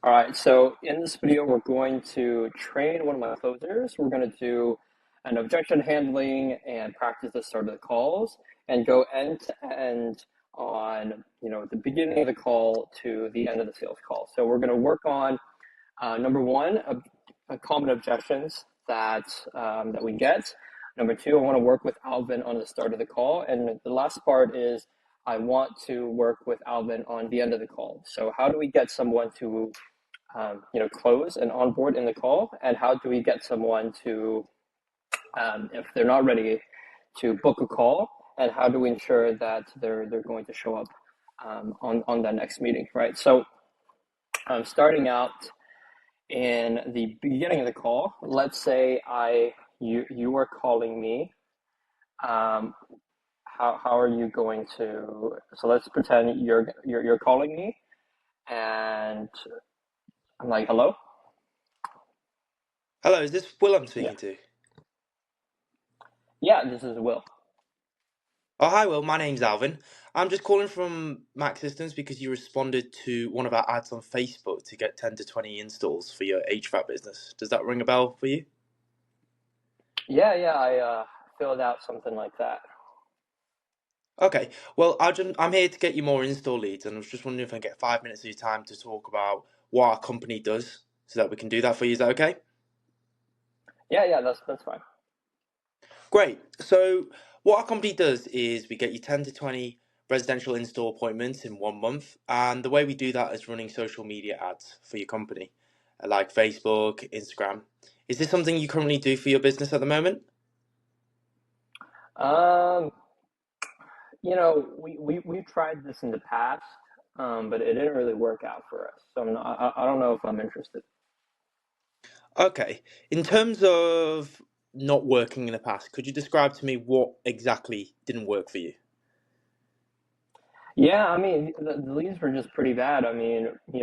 All right, so in this video, we're going to train one of my closers. We're going to do an objection handling and practice the start of the calls and go end to end on, the beginning of the call to the end of the sales call. So we're going to work on number one, common objections that we get. Number two, I want to work with Alvin on the start of the call. And the last part is I want to work with Alvin on the end of the call. So how do we get someone to close and onboard in the call, and how do we get someone to, if they're not ready, to book a call, and how do we ensure that they're going to show up on that next meeting, right? So starting out in the beginning of the call, let's say you are calling me. How are you going to? So let's pretend you're calling me, and I'm like, hello. Hello, is this Will I'm speaking Yeah. to? Yeah, this is Will. Oh, hi Will, my name's Alvin. I'm just calling from Mac Systems because you responded to one of our ads on Facebook to get 10 to 20 installs for your HVAC business. Does that ring a bell for you? Yeah, I filled out something like that. Okay, well, I'm here to get you more install leads, and I was just wondering if I can get 5 minutes of your time to talk about what our company does so that we can do that for you. Is that okay? Yeah, that's fine. Great. So what our company does is we get you 10 to 20 residential install appointments in 1 month. And the way we do that is running social media ads for your company, like Facebook, Instagram. Is this something you currently do for your business at the moment? Um, we've tried this in the past, but it didn't really work out for us. So I don't know if I'm interested. Okay. In terms of not working in the past, could you describe to me what exactly didn't work for you? Yeah, I mean the leads were just pretty bad. I mean, we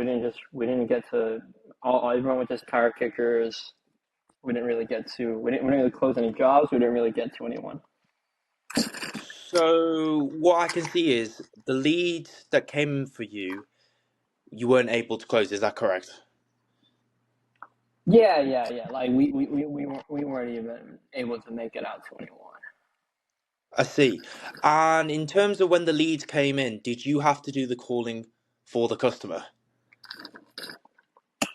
didn't get to all everyone was just tire kickers. We didn't really close any jobs. We didn't really get to anyone. So what I can see is the leads that came for you, you weren't able to close. Is that correct? Yeah. Like we weren't even able to make it out to anyone. I see. And in terms of when the leads came in, did you have to do the calling for the customer?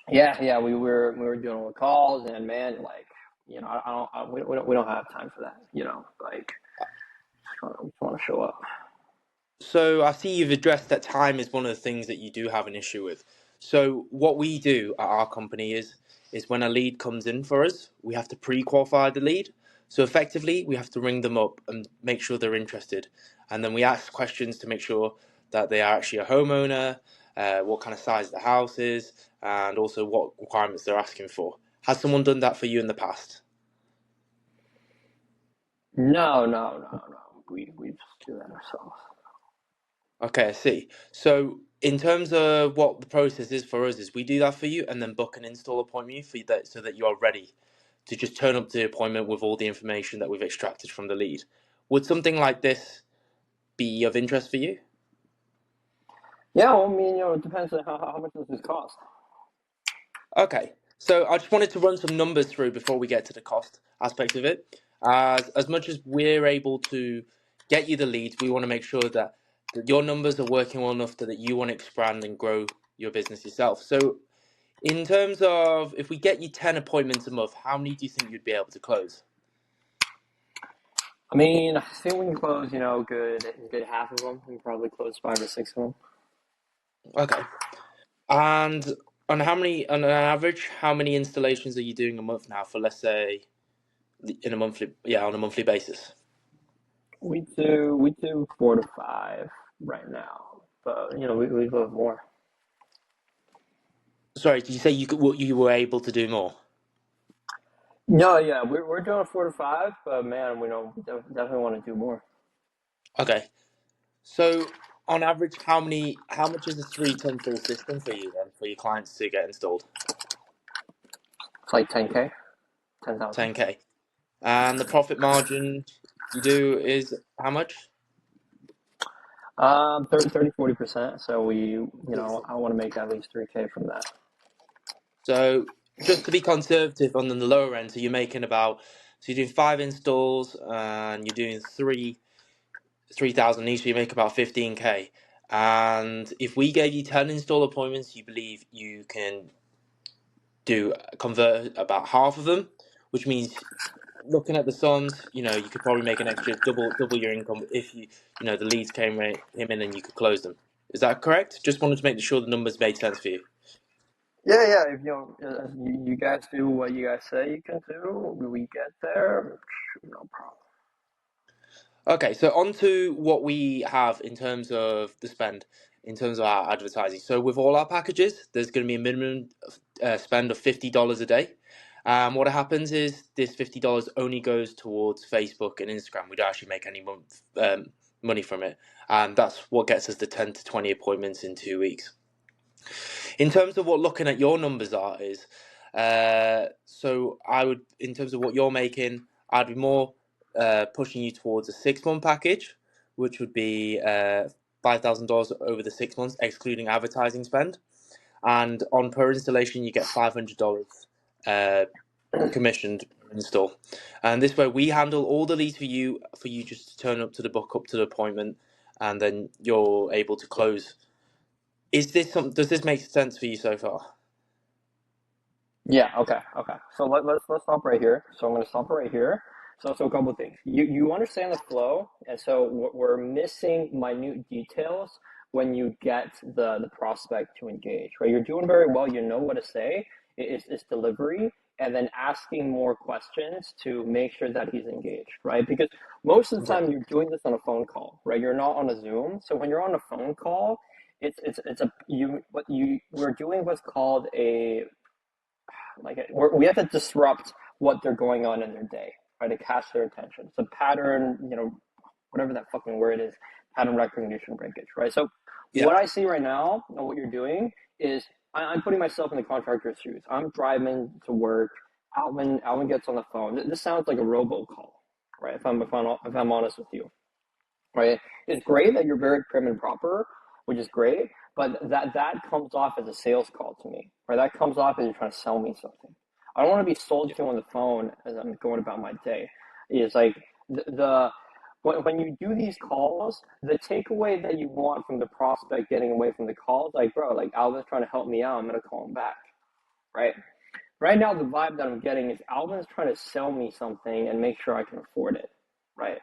Yeah, we were doing all the calls, and man, like, we don't have time for that. Like, we just want to show up. So I see you've addressed that time is one of the things that you do have an issue with. So what we do at our company is when a lead comes in for us, we have to pre-qualify the lead. So effectively, we have to ring them up and make sure they're interested, and then we ask questions to make sure that they are actually a homeowner, what kind of size the house is, and also what requirements they're asking for. Has someone done that for you in the past? No. We just do that ourselves. Okay, I see. So in terms of what the process is for us is we do that for you and then book an install appointment for you that so that you are ready to just turn up to the appointment with all the information that we've extracted from the lead. Would something like this be of interest for you? Yeah, well, I mean, it depends on how much does this cost. Okay, so I just wanted to run some numbers through before we get to the cost aspect of it. As much as we're able to get you the leads, we want to make sure that your numbers are working well enough that you want to expand and grow your business yourself. So in terms of if we get you 10 appointments a month, how many do you think you'd be able to close? I mean, I think we can close, good half of them. We can probably close 5 or 6 of them. Okay. And on an average, how many installations are you doing a month now for, let's say, on a monthly basis? We do 4 to 5 right now, but we love more. Sorry, did you say you were able to do more? No, yeah, we're doing 4 to 5, but man, we definitely want to do more. Okay. So on average, how much is a 3 to install system for you then for your clients to get installed? It's like 10K, 10,000. 10K. And the profit margin you do is how much? 30, 40%. So I want to make at least 3K from that. So just to be conservative on the lower end, so you're doing 5 installs and you're doing 3,000 each, so you make about 15K. And if we gave you 10 install appointments, you believe you can do convert about half of them, which means looking at the sums, you could probably make an extra double your income if the leads came in and you could close them. Is that correct? Just wanted to make sure the numbers made sense for you. Yeah, yeah. If you guys do what you guys say you can do, we get there. No problem. Okay, so on to what we have in terms of the spend, in terms of our advertising. So with all our packages, there's going to be a minimum spend of $50 a day. What happens is this $50 only goes towards Facebook and Instagram. We don't actually make any money from it, and that's what gets us the 10 to 20 appointments in 2 weeks. In terms of what looking at your numbers are is, so I would, in terms of what you're making, I'd be more pushing you towards a 6 month package, which would be $5,000 over the 6 months, excluding advertising spend. And on per installation, you get $500 uh, commissioned per install. And this way, we handle all the leads for you just to turn up to the book, up to the appointment, and then you're able to close. Does this make sense for you so far? Yeah, okay, okay. So let's stop right here. So I'm going to stop right here. So a couple of things. You understand the flow, and so we're missing minute details when you get the prospect to engage, right? You're doing very well. You know what to say. It's delivery, and then asking more questions to make sure that he's engaged, right? Because most of the Okay. time you're doing this on a phone call, right? You're not on a Zoom. So when you're on a phone call, it's a you what you we're doing what's called a we have to disrupt what they're going on in their day, right? To catch their attention. So pattern, whatever that fucking word is, pattern recognition breakage, right? So Yeah. what I see right now and what you're doing is I'm putting myself in the contractor's shoes. I'm driving to work. Alvin gets on the phone. This sounds like a robocall, right? If I'm honest with you, right? It's great that you're very prim and proper, which is great, but that comes off as a sales call to me, right? That comes off as you're trying to sell me something. I don't want to be sold to on the phone as I'm going about my day. It's like the when you do these calls, the takeaway that you want from the prospect getting away from the call is like, bro, like Alvin's trying to help me out. I'm gonna call him back, right? Right now, the vibe that I'm getting is Alvin's trying to sell me something and make sure I can afford it, right?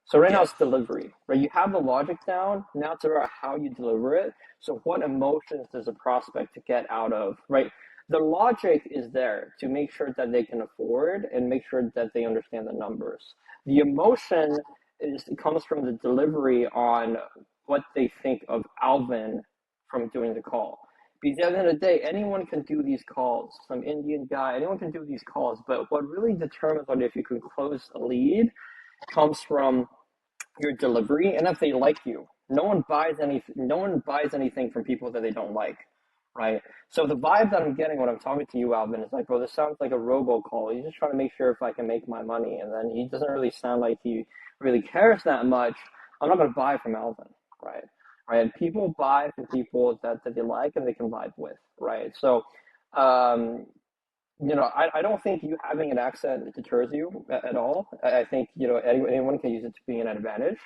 So right now Yeah. it's delivery, right? You have the logic down. Now it's about how you deliver it. So what emotions does a prospect to get out of, right? The logic is there to make sure that they can afford and make sure that they understand the numbers. The emotion comes from the delivery on what they think of Alvin from doing the call. Because at the end of the day, anyone can do these calls. Some Indian guy, anyone can do these calls. But what really determines on if you can close a lead comes from your delivery and if they like you. No one buys anything from people that they don't like, right? So the vibe that I'm getting when I'm talking to you, Alvin, is like, bro, this sounds like a robocall. He's just trying to make sure if I can make my money, and then he doesn't really sound like he really cares that much. I'm not going to buy from Alvin, right? Right? And people buy from people that they like and they can vibe with, right? So um, I don't think you having an accent deters you at all. I think, anyone can use it to be an advantage.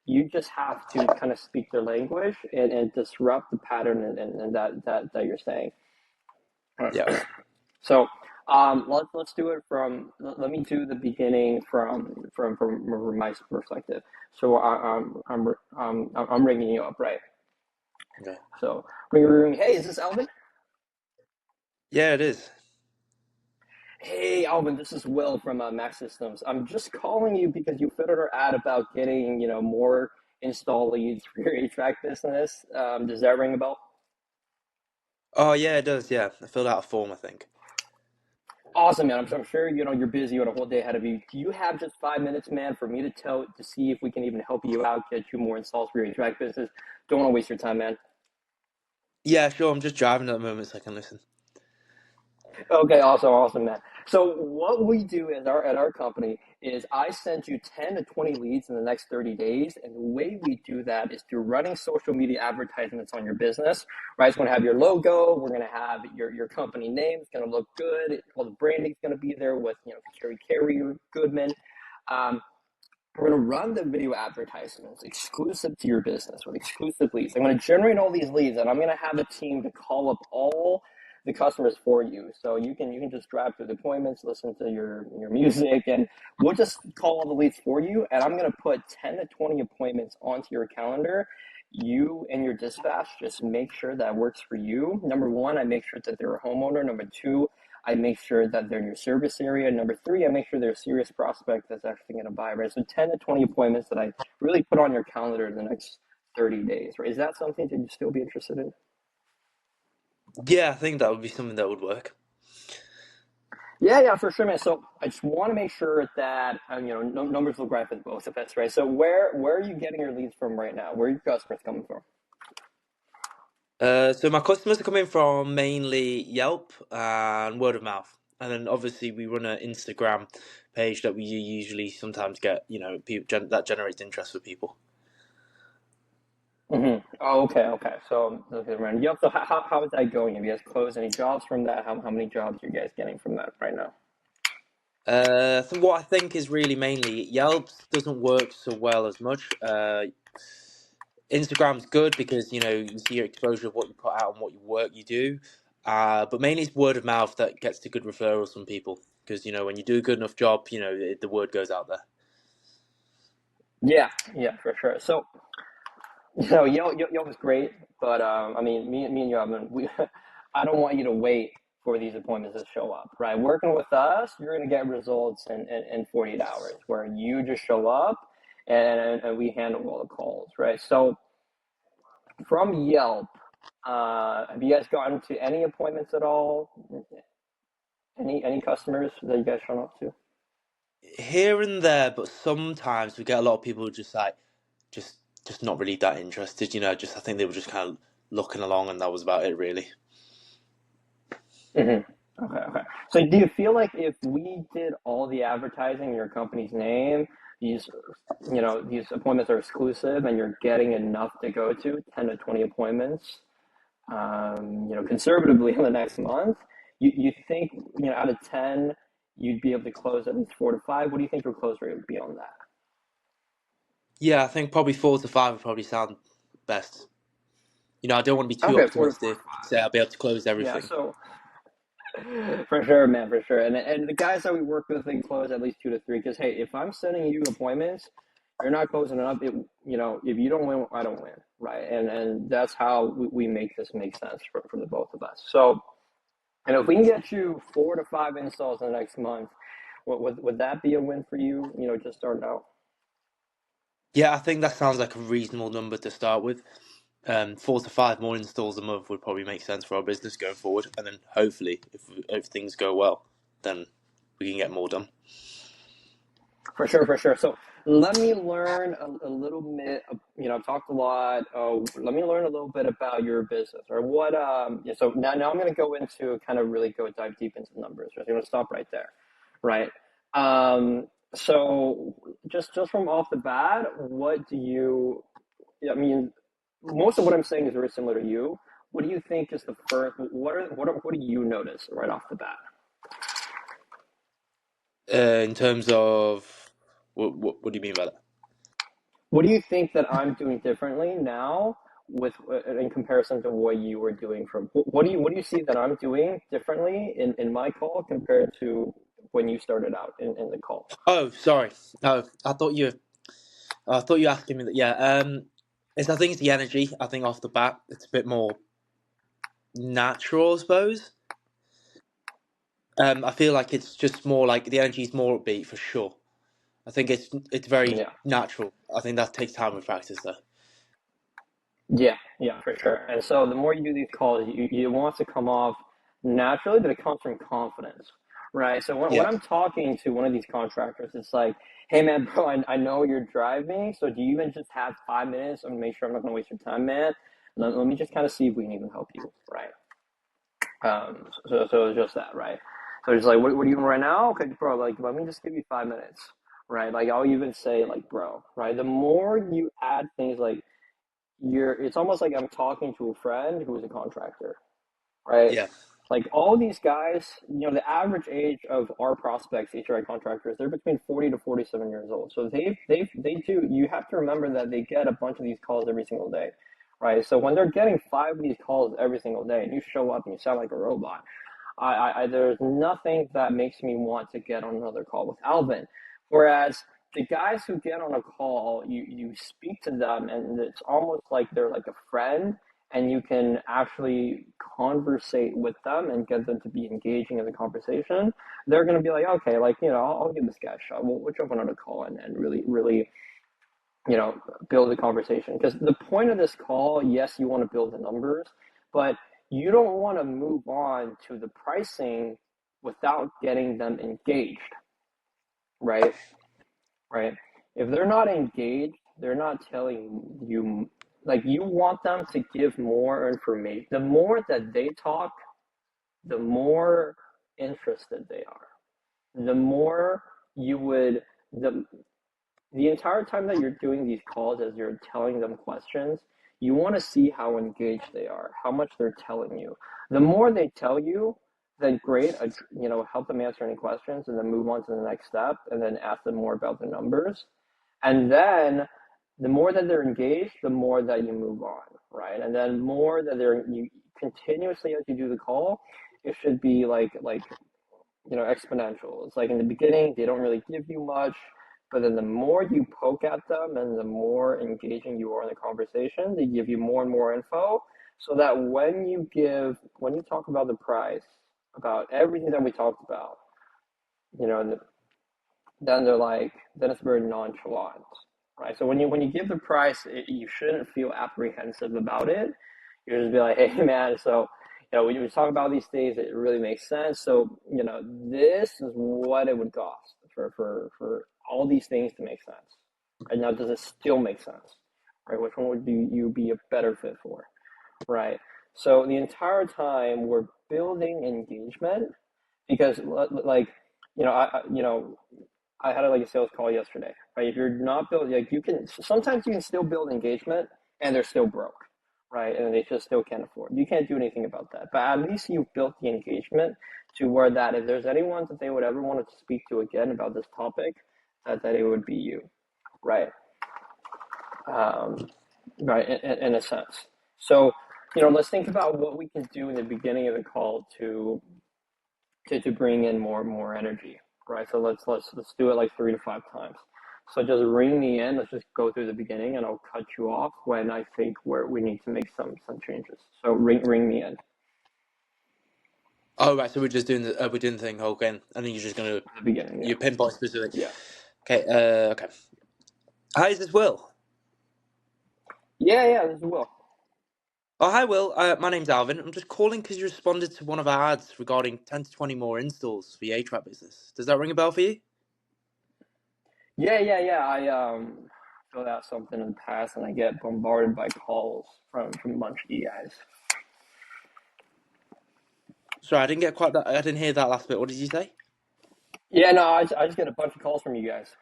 You just have to kind of speak their language and disrupt the pattern and that you're saying. Yeah. So let's do it from, let me do the beginning from my perspective. So I'm ringing you up, right? Okay. So ring. Hey, is this Alvin? Yeah, it is. Hey, Alvin, this is Will from Max Systems. I'm just calling you because you filled our ad about getting, more install leads for your HVAC business. Does that ring a bell? Oh, yeah, it does. Yeah, I filled out a form, I think. Awesome, man. I'm sure you're busy. You got a whole day ahead of you. Do you have just 5 minutes, man, for me to see if we can even help you out, get you more installs for your HVAC business? Don't want to waste your time, man. Yeah, sure. I'm just driving at the moment, so I can listen. Okay, awesome, man. So what we do at our company is I send you 10 to 20 leads in the next 30 days. And the way we do that is through running social media advertisements on your business, right? It's going to have your logo. We're going to have your company name. It's going to look good. All the branding's going to be there with, Carrie Goodman. Um, we're going to run the video advertisements exclusive to your business with exclusive leads. I'm going to generate all these leads, and I'm going to have a team to call up all the customers for you. So you can just drive through the appointments, listen to your music, and we'll just call all the leads for you. And I'm going to put 10 to 20 appointments onto your calendar. You and your dispatch just make sure that works for you. Number one, I make sure that they're a homeowner. Number two, I make sure that they're in your service area. Number three, I make sure they're a serious prospect that's actually going to buy, right? So 10 to 20 appointments that I really put on your calendar in the next 30 days, right? Is that something that you'd still be interested in? Yeah, I think that would be something that would work. Yeah, for sure, man. So I just want to make sure that, numbers look right for both of us, right? So where are you getting your leads from right now? Where are your customers coming from? So my customers are coming from mainly Yelp and word of mouth, and then obviously we run an Instagram page that we usually sometimes get, people that generates interest for people. Oh, okay. So, okay, right. Yep. So how is that going? Have you guys closed any jobs from that? How many jobs are you guys getting from that right now? So what I think is really mainly Yelp doesn't work so well as much. Instagram's good because you see your exposure of what you put out and what you work you do. But mainly it's word of mouth that gets to good referrals from people because when you do a good enough job, the word goes out there. Yeah, for sure. So, Yelp is great, but I mean, me and you, I don't want you to wait for these appointments to show up, right? Working with us, you're going to get results in 48 hours, where you just show up and we handle all the calls, right? So, from Yelp, have you guys gotten to any appointments at all? Any customers that you guys shown up to? Here and there, but sometimes we get a lot of people just like just just not really that interested. Just I think they were just kind of looking along, and that was about it, really. Okay. So do you feel like if we did all the advertising in your company's name, these these appointments are exclusive and you're getting enough to go to 10 to 20 appointments, conservatively in the next month, you think, out of 10, you'd be able to close at least 4 to 5? What do you think your close rate would be on that? Yeah, I think probably 4 to 5 would probably sound best. I don't want to be too Okay, 4 to 5. optimistic. Say I'll be able to close Yeah, everything. so for sure, man, for sure. And the guys that we work with, they close at least 2 to 3. Because hey, if I'm sending you appointments, you're not closing enough. If you don't win, I don't win, right? And that's how we make this make sense for the both of us. So, and if we can get you 4 to 5 installs in the next month, would that be a win for you? Just starting out. Yeah, I think that sounds like a reasonable number to start with. 4 to 5 more installs a month would probably make sense for our business going forward, and then hopefully, if things go well, then we can get more done. For sure. So let me learn a little bit. I've talked a lot. Let me learn a little bit about your business, or what. Yeah, so now I'm going to go into kind of really go dive deep into numbers. Right? So I'm going to stop right there, right? So just from off the bat, what do you? I mean, most of what I'm saying is very similar to you. What do you think is the first? What do you notice right off the bat? In terms of what do you mean by that? What do you think that I'm doing differently now with in comparison to what you were doing from what do you see that I'm doing differently in my call compared to when you started out in the call? Oh, sorry. Oh, I thought you were asking me that. Yeah. I think it's the energy. I think off the bat, it's a bit more natural, I suppose. I feel like it's just more like the energy is more upbeat for sure. I think it's very Yeah. natural. I think that takes time with practice, though. Yeah, for sure. And so the more you do these calls, you want to come off naturally, but it comes from confidence, right? So when Yeah. I'm talking to one of these contractors, it's like, hey man, bro, I know you're driving, so do you even just have 5 minutes and make sure I'm not going to waste your time, man? Let me just kind of see if we can even help you, right? So it's just that, right? So it's like, what are you doing right now? Okay, bro, like, let me just give you 5 minutes, right? Like, I'll even say, like, bro, right? The more you add things like it's almost like I'm talking to a friend who is a contractor, right? Yeah. Like all these guys, the average age of our prospects, HRI contractors, they're between 40 to 47 years old. So they do. You have to remember that they get a bunch of these calls every single day, right? So when they're getting 5 of these calls every single day, and you show up and you sound like a robot, there's nothing that makes me want to get on another call with Alvin. Whereas the guys who get on a call, you speak to them, and it's almost like they're like a friend, and you can actually conversate with them and get them to be engaging in the conversation. They're going to be like, okay, like, I'll give this guy a shot. We'll jump on a call and really, really, build a conversation. Because the point of this call, yes, you want to build the numbers, but you don't want to move on to the pricing without getting them engaged, right? Right. If they're not engaged, they're not telling you, like, you want them to give more information. The more that they talk, the more interested they are. The more you would, the entire time that you're doing these calls, as you're telling them questions, you want to see how engaged they are, how much they're telling you. The more they tell you, then great, help them answer any questions and then move on to the next step and then ask them more about the numbers. And then the more that they're engaged, the more that you move on, right? And then more that you continuously, as you do the call, it should be like exponential. It's like in the beginning, they don't really give you much, but then the more you poke at them and the more engaging you are in the conversation, they give you more and more info, so that when you talk about the price, about everything that we talked about, you know, then then it's very nonchalant, right? So when you give the price, you shouldn't feel apprehensive about it. You just be like, hey man, so when you talk about these things, it really makes sense. So this is what it would cost for all these things to make sense. Right now, does it still make sense? Right? Which one would you be a better fit for? Right. So the entire time we're building engagement because like I had like a sales call yesterday, right? If you're not building, like sometimes you can still build engagement and they're still broke, right? And they just still can't afford. You can't do anything about that. But at least you've built the engagement to where that if there's anyone that they would ever want to speak to again about this topic, that it would be you, right? Um, right, in a sense. So, let's think about what we can do in the beginning of the call to bring in more energy, right? So let's do it like 3 to 5 times. So just ring me in. Let's just go through the beginning, and I'll cut you off when I think where we need to make some changes. So ring me in Oh, right. So we're doing the thing whole again, and then you're just gonna at the beginning. Yeah, you pinpoint specific. yeah, Okay. Okay. Hi, is this Will? yeah, yeah. This is Will. Oh, hi, Will. My name's Alvin. I'm just calling because you responded to one of our ads regarding 10 to 20 more installs for your HVAC business. Does that ring a bell for you? Yeah, yeah, yeah. I filled out something in the past, and I get bombarded by calls from a bunch of you guys. Sorry, I didn't get quite that. I didn't hear that last bit. What did you say? Yeah, no, I just get a bunch of calls from you guys.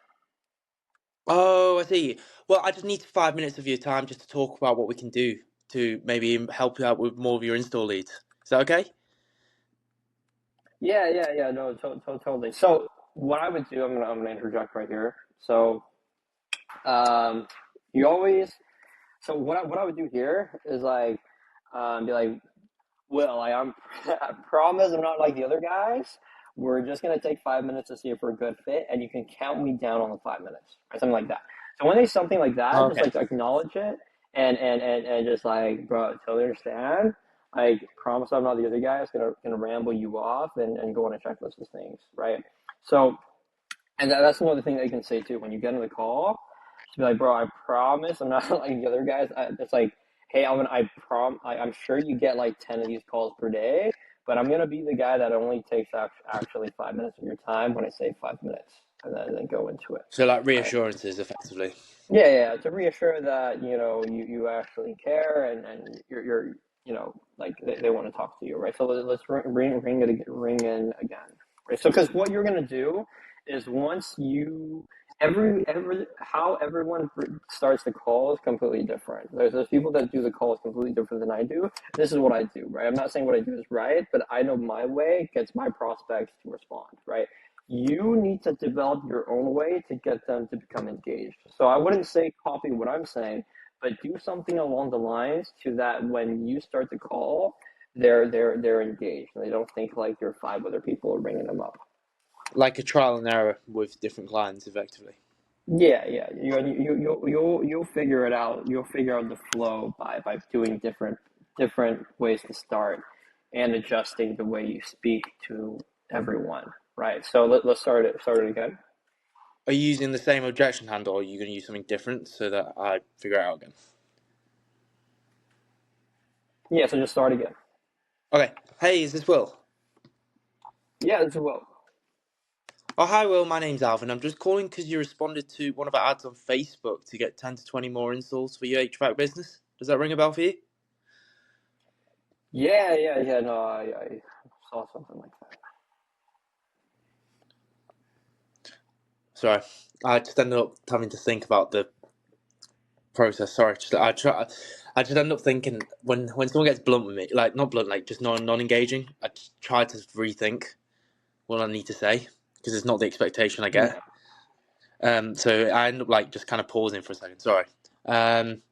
Oh, I see. Well, I just need 5 minutes of your time just to talk about what we can do to maybe help you out with more of your install leads. Is that okay? Yeah, yeah, yeah. No, totally. So what I would do, I'm gonna interject right here. So um, you always so what I would do here is like be like, well, I promise I'm not like the other guys. We're just gonna take 5 minutes to see if we're a good fit, and you can count me down on the 5 minutes, or something like that. So when they say something like Oh, that, just okay. like acknowledge it and just like, bro, totally understand. Like, promise I'm not the other guy. It's gonna ramble you off and go on a checklist of things, right? So, and that's another thing that you can say too when you get on the call. Just be like, bro, I promise I'm not like the other guys. It's like, hey, Alvin, I'm sure you get like 10 of these calls per day, but I'm gonna be the guy that only takes actually 5 minutes of your time when I say 5 minutes, and then go into it, So, like right? reassurances, effectively. Yeah, yeah, to reassure that you actually care and you're like they want to talk to you, right? So let's ring in again, right? So because what you're gonna do is once you every how everyone starts the call is completely different. There's people that do the calls completely different than I do. This is what I do, right? I'm not saying what I do is right, but I know my way gets my prospects to respond, right? You need to develop your own way to get them to become engaged. So I wouldn't say copy what I'm saying, but do something along the lines to that when you start the call, they're engaged. They don't think like you're five other people ringing them up. Like a trial and error with different clients, effectively. Yeah, yeah. You'll figure it out. You'll figure out the flow by doing different ways to start and adjusting the way you speak to everyone. Right. So let's start it again. Are you using the same objection handle, or are you going to use something different so that I figure it out again? Yeah. So just start again. Okay. Hey, is this Will? Yeah. As well. Oh, hi, Will. My name's Alvin. I'm just calling because you responded to one of our ads on Facebook to get 10 to 20 more installs for your HVAC business. Does that ring a bell for you? Yeah. Yeah. Yeah. No, I saw something like that. Sorry. I just ended up having to think about the process. Sorry. I just end up thinking when someone gets blunt with me, like not blunt, like just non-engaging, I just try to rethink what I need to say because it's not the expectation I get. Yeah. So I end up like just kind of pausing for a second. Sorry. Um,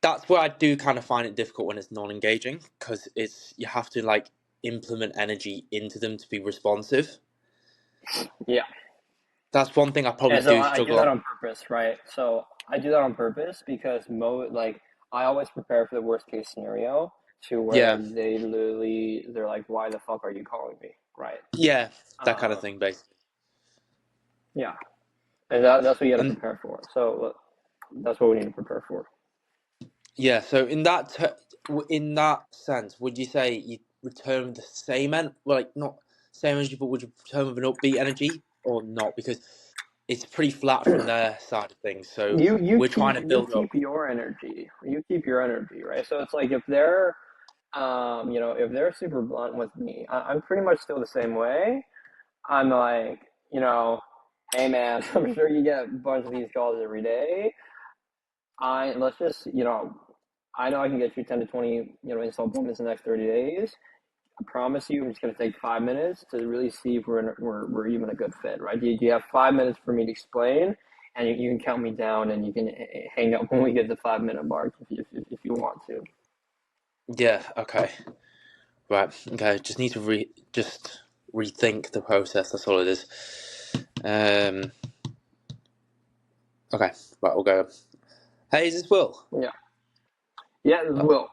that's where I do kind of find it difficult when it's non-engaging because you have to like implement energy into them to be responsive. Yeah. That's one thing I probably And so do I do struggle that on. on purpose, right? So I do that on purpose because like I always prepare for the worst case scenario to where Yeah, they're like, why the fuck are you calling me, right? yeah, that kind of Um, thing, basically. yeah, and that's what you got to And prepare for. So that's what we need to prepare for. yeah, so in that sense, would you say you return with the same well, like not same energy, but would you return with an upbeat energy or not? Because it's pretty flat from their side of things. So we're trying to You build up. keep your energy. You keep your energy, right? So it's like if they're if they're super blunt with me, I'm pretty much still the same way. I'm like, hey man, I'm sure you get a bunch of these calls every day. Let's just, I know I can get you 10 to 20, install appointments in the next 30 days. I promise you, I'm just going to take 5 minutes to really see if we're even a good fit, right? Do you have 5 minutes for me to explain? And you can count me down and you can hang up when we get the 5 minute mark if you want to. Yeah, okay. Right, okay. Just need to just rethink the process. That's all it is. Um, okay, right, we'll go. Hey, is this Will? Yeah. Yeah, this Oh, will.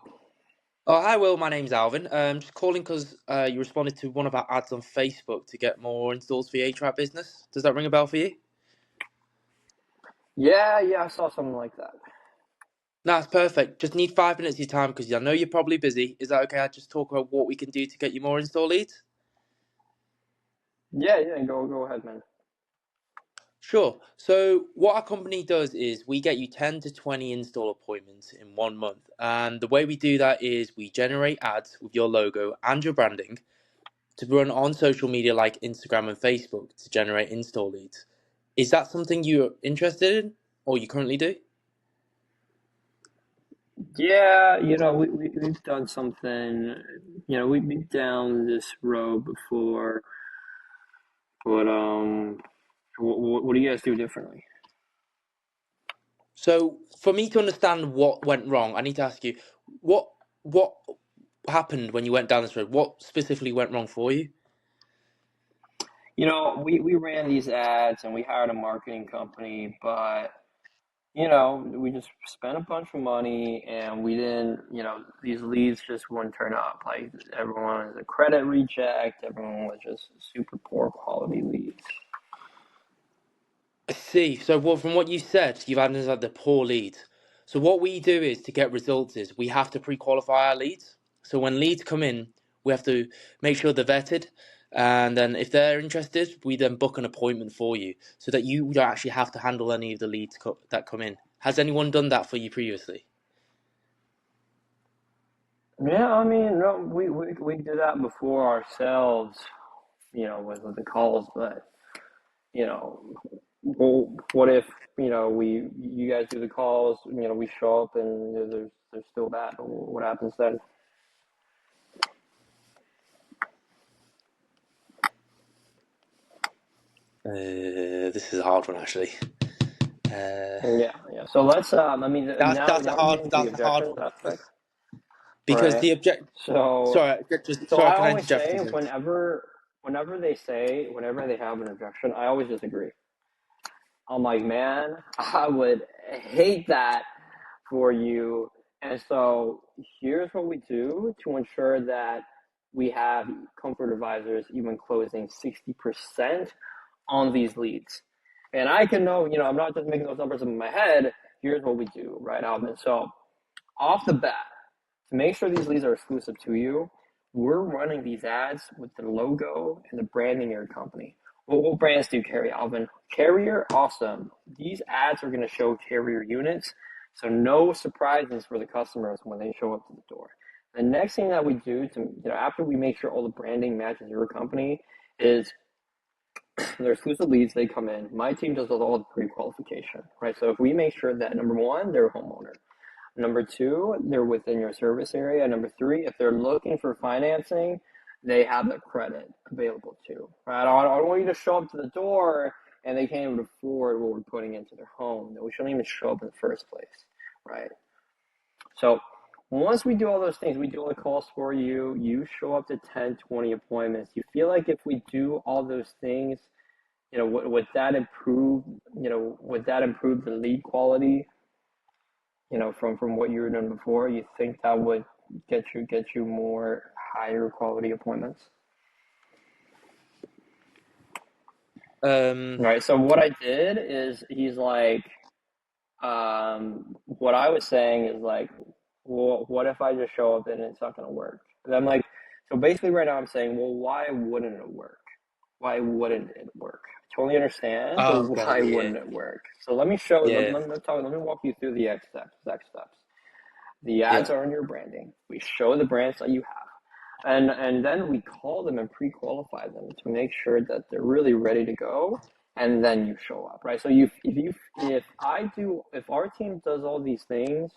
hi, Will. My name's Alvin. Just calling because you responded to one of our ads on Facebook to get more installs for your HVAC business. Does that ring a bell for you? Yeah, yeah, I saw something like that. No, it's perfect. Just need 5 minutes of your time because I know you're probably busy. Is that okay? I just talk about what we can do to get you more install leads. Yeah, yeah, go ahead, man. Sure. So what our company does is we get you 10 to 20 install appointments in 1 month. And the way we do that is we generate ads with your logo and your branding to run on social media like Instagram and Facebook to generate install leads. Is that something you're interested in or you currently do? Yeah, we've done something, we've been down this road before, but what do you guys do differently? So for me to understand what went wrong, I need to ask you what happened when you went down this road? What specifically went wrong for you? We ran these ads and we hired a marketing company, but we just spent a bunch of money and we didn't, these leads just wouldn't turn up. Like everyone was a credit reject, everyone was just super poor quality leads. I see. So, well, from what you said, you've identified the poor leads. So, what we do is to get results is we have to pre-qualify our leads. So, when leads come in, we have to make sure they're vetted, and then if they're interested, we then book an appointment for you, so that you don't actually have to handle any of the leads that come in. Has anyone done that for you previously? Yeah, I mean, no, we did that before ourselves, with the calls, but you know, well, what if you guys do the calls, we show up and there's still that. What happens then? This is a hard one actually. Uh, Yeah, yeah. So let's I mean, that's a now we're hard getting to the that's a hard objections one aspect, because right? the object. So Sorry, just so sorry. I Can I always interject say again? whenever they have an objection, I always disagree. I'm like, man, I would hate that for you. And so here's what we do to ensure that we have comfort advisors even closing 60% on these leads. And I can know, I'm not just making those numbers in my head. Here's what we do, right, Alvin? So off the bat, to make sure these leads are exclusive to you, we're running these ads with the logo and the branding of your company. What brands do you carry, Alvin? Carrier, awesome. These ads are going to show Carrier units, so no surprises for the customers when they show up to the door. The next thing that we do after we make sure all the branding matches your company is they're exclusive leads. They come in. My team does all the pre-qualification, right? So if we make sure that number one, they're a homeowner. Number two, they're within your service area. Number three, if they're looking for financing, they have the credit available too. Right? I don't want you to show up to the door and they can't even afford what we're putting into their home. We shouldn't even show up in the first place, right? So once we do all those things, we do all the calls for you. You show up to 10, 20 appointments. You feel like if we do all those things, would that improve? Would that improve the lead quality? From what you were doing before, you think that would get you more higher quality appointments? Um, Right. So what I did is he's like, what I was saying is like, well, what if I just show up and it's not going to work? And I'm like, so basically right now I'm saying, well, why wouldn't it work? Why wouldn't it work? I totally understand, but oh, okay, why yeah, wouldn't it work? So let me show. yeah, Let me walk you through the X steps. The ads yeah, are in your branding. We show the brands that you have. And then we call them and pre-qualify them to make sure that they're really ready to go, and then you show up, right? So if our team does all these things,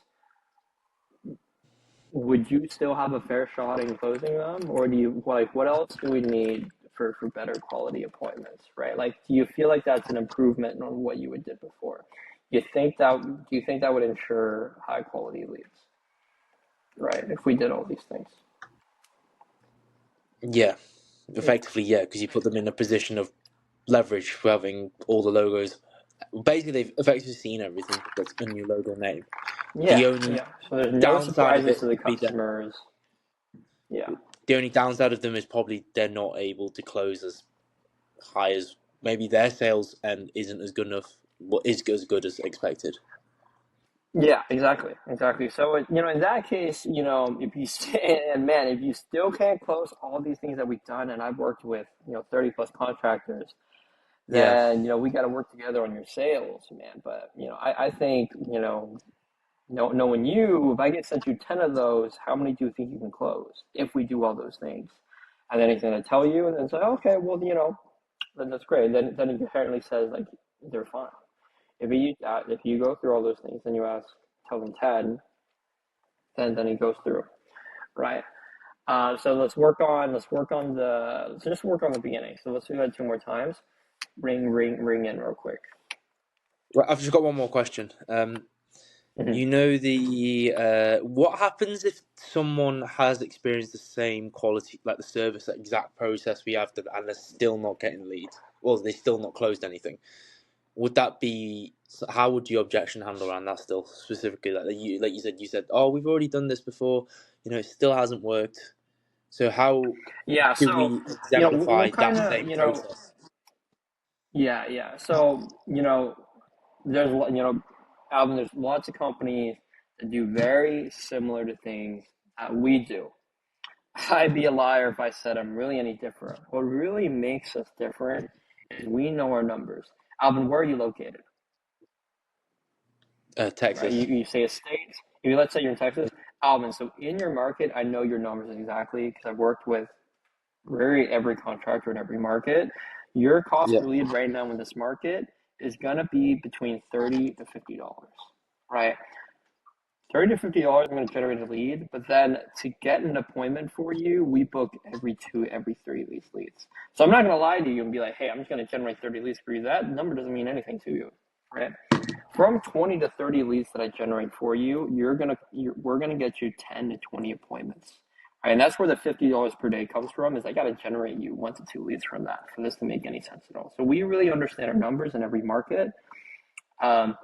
would you still have a fair shot in closing them, or do you like what else do we need for better quality appointments, right? Like, do you feel like that's an improvement on what you did before? Do you think that would ensure high quality leads, right? If we did all these things. yeah. Effectively, yeah, because you put them in a position of leverage for having all the logos. Basically, they've effectively seen everything that's in your logo name. The Yeah, only yeah. So there's no downside of surprises it to the would be that customers. Yeah. the only downside of them is probably they're not able to close as high as maybe their sales and isn't as good enough, what is as good as expected. Yeah, exactly, exactly. So, in that case, if you and man, if you still can't close all these things that we've done, and I've worked with 30 plus contractors, Yeah, then we got to work together on your sales, man. But I think knowing you, if I get sent you 10 of those, how many do you think you can close if we do all those things? And then he's going to tell you, and then say, okay, well, then that's great. Then he apparently says like they're fine. If you go through all those things, then you tell them 10, then he goes through, right? So let's just work on the beginning. So let's do that two more times. Ring in real quick. well, I've just got one more question. Mm-hmm. You know the what happens if someone has experienced the same quality, like the service, that exact process we have, and they're still not getting leads, or they still not closed anything? Would that be how would your objection handle around that still specifically? Like you said, oh, we've already done this before. It still hasn't worked. So how Yeah. do So we we'll exemplify kind that of same process? yeah, yeah. So there's Alvin, there's lots of companies that do very similar to things that we do. I'd be a liar if I said I'm really any different. What really makes us different is we know our numbers. Alvin, where are you located? Right? Texas. You say a state. If let's say you're in Texas, Alvin, so in your market, I know your numbers exactly because I've worked with every contractor in every market. Your cost Yeah. per lead right now in this market is gonna be between $30 to $50, right? $30 to $50 I'm going to generate a lead, but then to get an appointment for you, we book every 3 leads. So I'm not going to lie to you and be like, hey, I'm just going to generate 30 leads for you. That number doesn't mean anything to you, right? From 20 to 30 leads that I generate for you, we're gonna get you 10 to 20 appointments. Right? And that's where the $50 per day comes from. Is I got to generate you 1 to 2 leads from that for this to make any sense at all. So we really understand our numbers in every market. Um,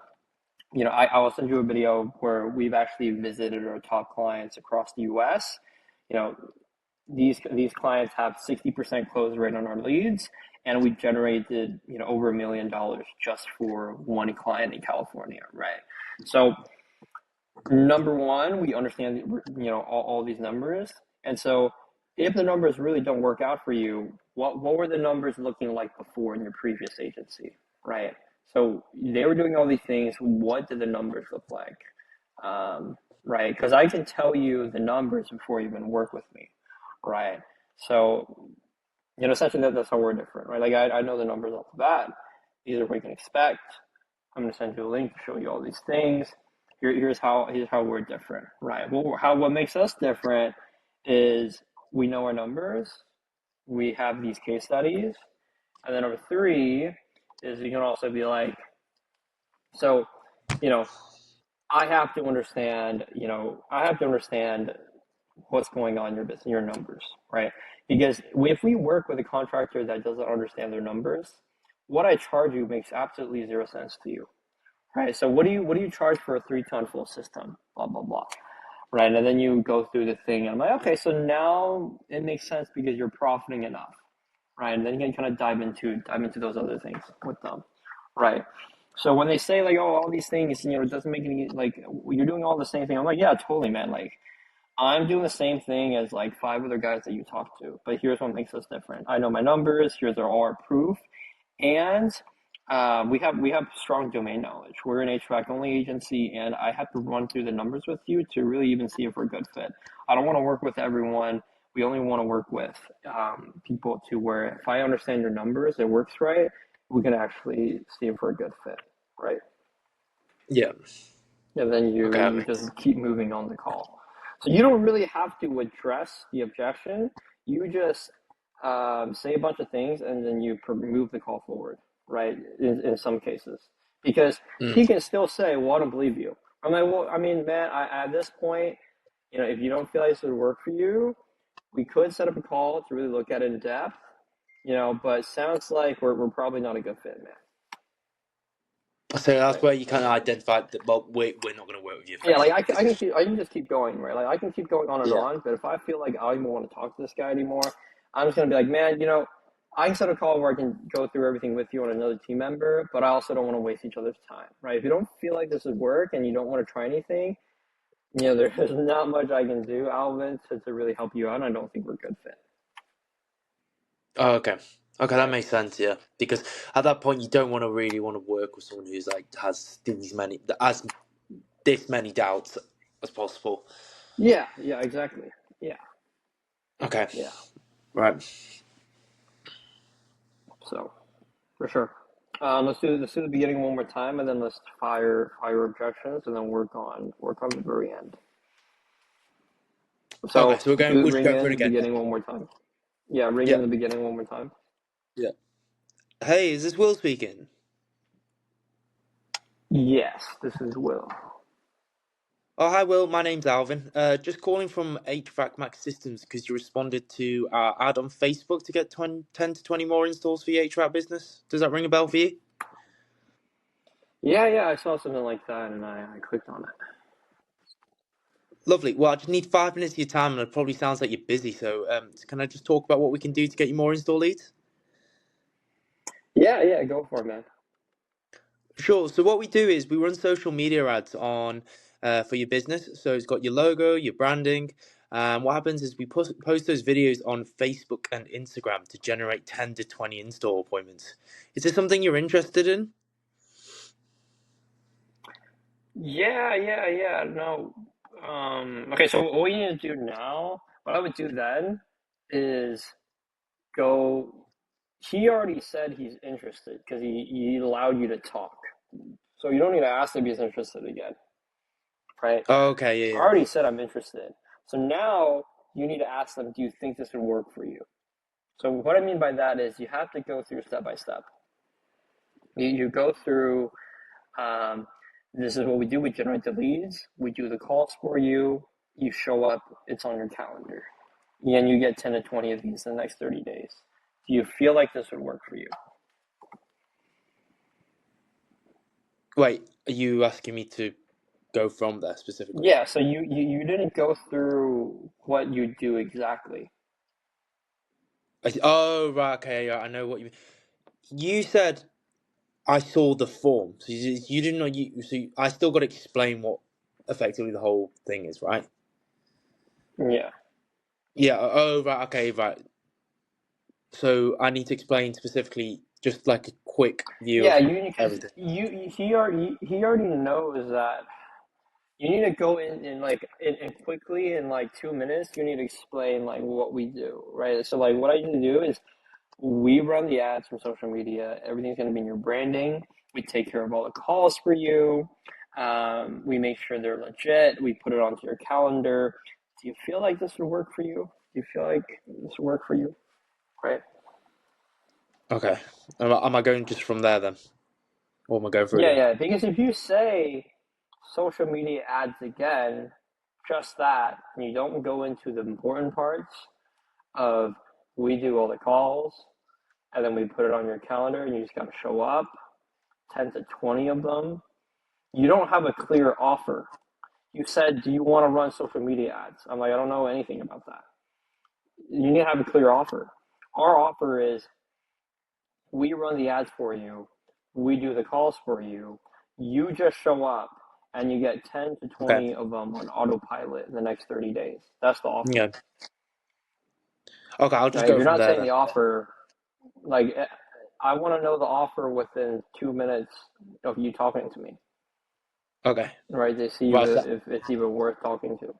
I will send you a video where we've actually visited our top clients across the U.S. You know, these clients have 60% close rate on our leads, and we generated over $1 million just for one client in California, right? So number one, we understand all these numbers, and so if the numbers really don't work out for you, what were the numbers looking like before in your previous agency, right? So they were doing all these things. What did the numbers look like, right? Because I can tell you the numbers before you even work with me, right? So essentially that's how we're different, right? Like I know the numbers off the bat. These are what you can expect. I'm going to send you a link to show you all these things. Here's how we're different, right? What makes us different is we know our numbers. We have these case studies, and then number three is you can also be like, so, I have to understand, what's going on in your business, your numbers, right? Because if we work with a contractor that doesn't understand their numbers, what I charge you makes absolutely zero sense to you. Right. So what do you charge for a 3-ton full system? Blah blah blah. Right. And then you go through the thing, and I'm like, okay, so now it makes sense because you're profiting enough. Right. And then you can kind of dive into those other things with them. Right. So when they say like, oh, all these things, it doesn't make any like you're doing all the same thing. I'm like, yeah, totally, man. Like I'm doing the same thing as like 5 other guys that you talk to, but here's what makes us different. I know my numbers. Here's our proof. And we have strong domain knowledge. We're an HVAC only agency, and I have to run through the numbers with you to really even see if we're a good fit. I don't want to work with everyone. We only want to work with people to where if I understand your numbers, it works right. We can actually see if we're a good fit, right? Yeah. And then Okay, that you makes. just keep moving on the call. So you don't really have to address the objection. You just say a bunch of things and then you move the call forward, right? In some cases, because he can still say, "Well, I don't believe you." I'm like, "Well, I mean, man, at this point, if you don't feel like this would work for you, we could set up a call to really look at it in depth, but it sounds like we're probably not a good fit, man." So that's Right. where you kind of identified that. Well, we're not going to work with you for Yeah, any like of the position. I can just keep going, right? Like I can keep going on and Yeah. on, but if I feel like I don't even want to talk to this guy anymore, I'm just gonna be like, man, I can set a call where I can go through everything with you on another team member, but I also don't want to waste each other's time, right? If you don't feel like this would work and you don't want to try anything, there's not much I can do, Alvin, to really help you out. And I don't think we're a good fit, Oh, okay. Okay, that right? makes sense. Yeah, because at that point, you don't really want to work with someone who's like has this many doubts as possible. Yeah, exactly. Yeah, Okay. yeah. Right. So for sure. Let's do the beginning one more time, and then let's fire objections, and then work on the very end. Okay, So so do we should ring go through it in the again. beginning one more time. Yeah, ring Yeah. in the beginning one more time. Yeah. Hey, is this Will speaking? Yes, this is Will. Oh, hi, Will. My name's Alvin. Just calling from HVAC Max Systems because you responded to our ad on Facebook to get 10 to 20 more installs for your HVAC business. Does that ring a bell for you? Yeah, I saw something like that, and I clicked on it. Lovely. Well, I just need 5 minutes of your time, and it probably sounds like you're busy. So can I just talk about what we can do to get you more install leads? Yeah, go for it, man. Sure. So what we do is we run social media ads on for your business. So it's got your logo, your branding. What happens is we post those videos on Facebook and Instagram to generate 10 to 20 install appointments. Is this something you're interested in? Yeah. No. Okay, so what we need to do now, what I would do then is go. He already said he's interested because he allowed you to talk. So you don't need to ask if he's interested again, right? Okay, I yeah, already said I'm interested. So now you need to ask them, do you think this would work for you? So what I mean by that is you have to go through step by step. You go through, um, this is what we do. We generate the leads. We do the calls for you. You show up. It's on your calendar. And you get 10 to 20 of these in the next 30 days. Do you feel like this would work for you? yeah. Wait, are you asking me to go from there specifically? Yeah, so you didn't go through what you do exactly. Oh, right, okay, yeah, I know what you mean. You said I saw the form, so you didn't know I still got to explain what effectively the whole thing is, right? Yeah. Yeah. Oh, right. Okay. Right. So I need to explain specifically, just like a quick view Yeah, of you because everything. he already knows that you need to go in like in quickly in like 2 minutes. You need to explain like what we do, right? So like what I need to do is we run the ads from social media. Everything's going to be in your branding. We take care of all the calls for you. We make sure they're legit. We put it onto your calendar. Do you feel like this would work for you? Do you feel like this would work for you? Right? Okay. Am I going just from there then, or am I going through Yeah, again? yeah. Because if you say social media ads again, just that, and you don't go into the important parts of we do all the calls, and then we put it on your calendar, and you just got to show up, 10 to 20 of them. You don't have a clear offer. You said, do you want to run social media ads? I'm like, I don't know anything about that. You need to have a clear offer. Our offer is we run the ads for you, we do the calls for you, you just show up and you get 10 to Okay. 20 of them on autopilot in the next 30 days. That's the offer. Yeah. Okay. I'll just Now, if go you're from not there saying then. the offer, like, I want to know the offer within 2 minutes of you talking to me, Okay. right? To see Right. if it's even worth talking to.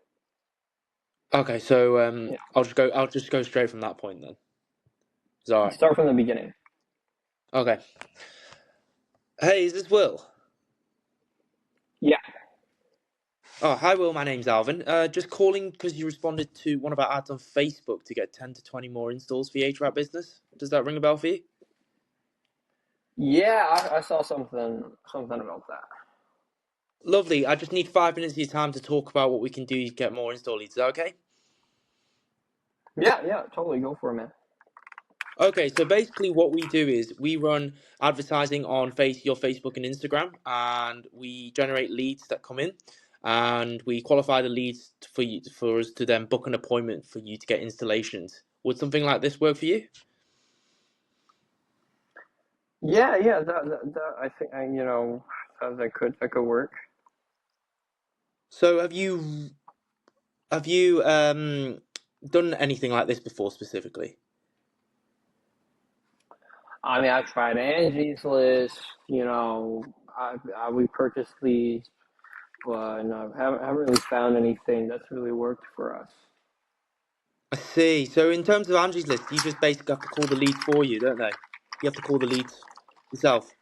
Okay. So Yeah. I'll just go. I'll just go straight from that point then. Is all right. Start from the beginning. Okay. Hey, is this Will? Yeah. Oh, hi, Will. My name's Alvin. Just calling because you responded to one of our ads on Facebook to get 10 to 20 more installs for your HVAC business. Does that ring a bell for you? Yeah, I saw something about that. Lovely. I just need 5 minutes of your time to talk about what we can do to get more install leads. Is that okay? Yeah, yeah, totally. Go for it, man. Okay, so basically what we do is we run advertising on your Facebook and Instagram, and we generate leads that come in, and we qualify the leads for us to then book an appointment for you to get installations. Would something like this work for you? Yeah, yeah, that I think that could work. So have you done anything like this before specifically? I mean, I've tried Angie's List. We purchased these, but no, haven't really found anything that's really worked for us. I see. So in terms of Angie's List, you just basically have to call the leads for you, don't they? You have to call the leads yourself.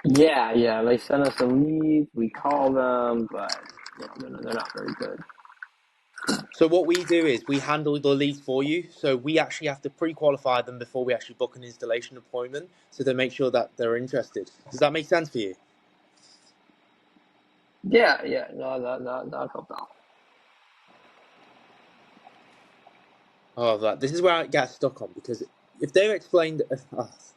Yeah, yeah, they send us a lead, we call them, but they're not very good. So what we do is we handle the leads for you. So we actually have to pre-qualify them before we actually book an installation appointment, so to make sure that they're interested. Does that make sense for you? Yeah, yeah, no, that helped out. Oh, this is where I get stuck on, because if they explained, because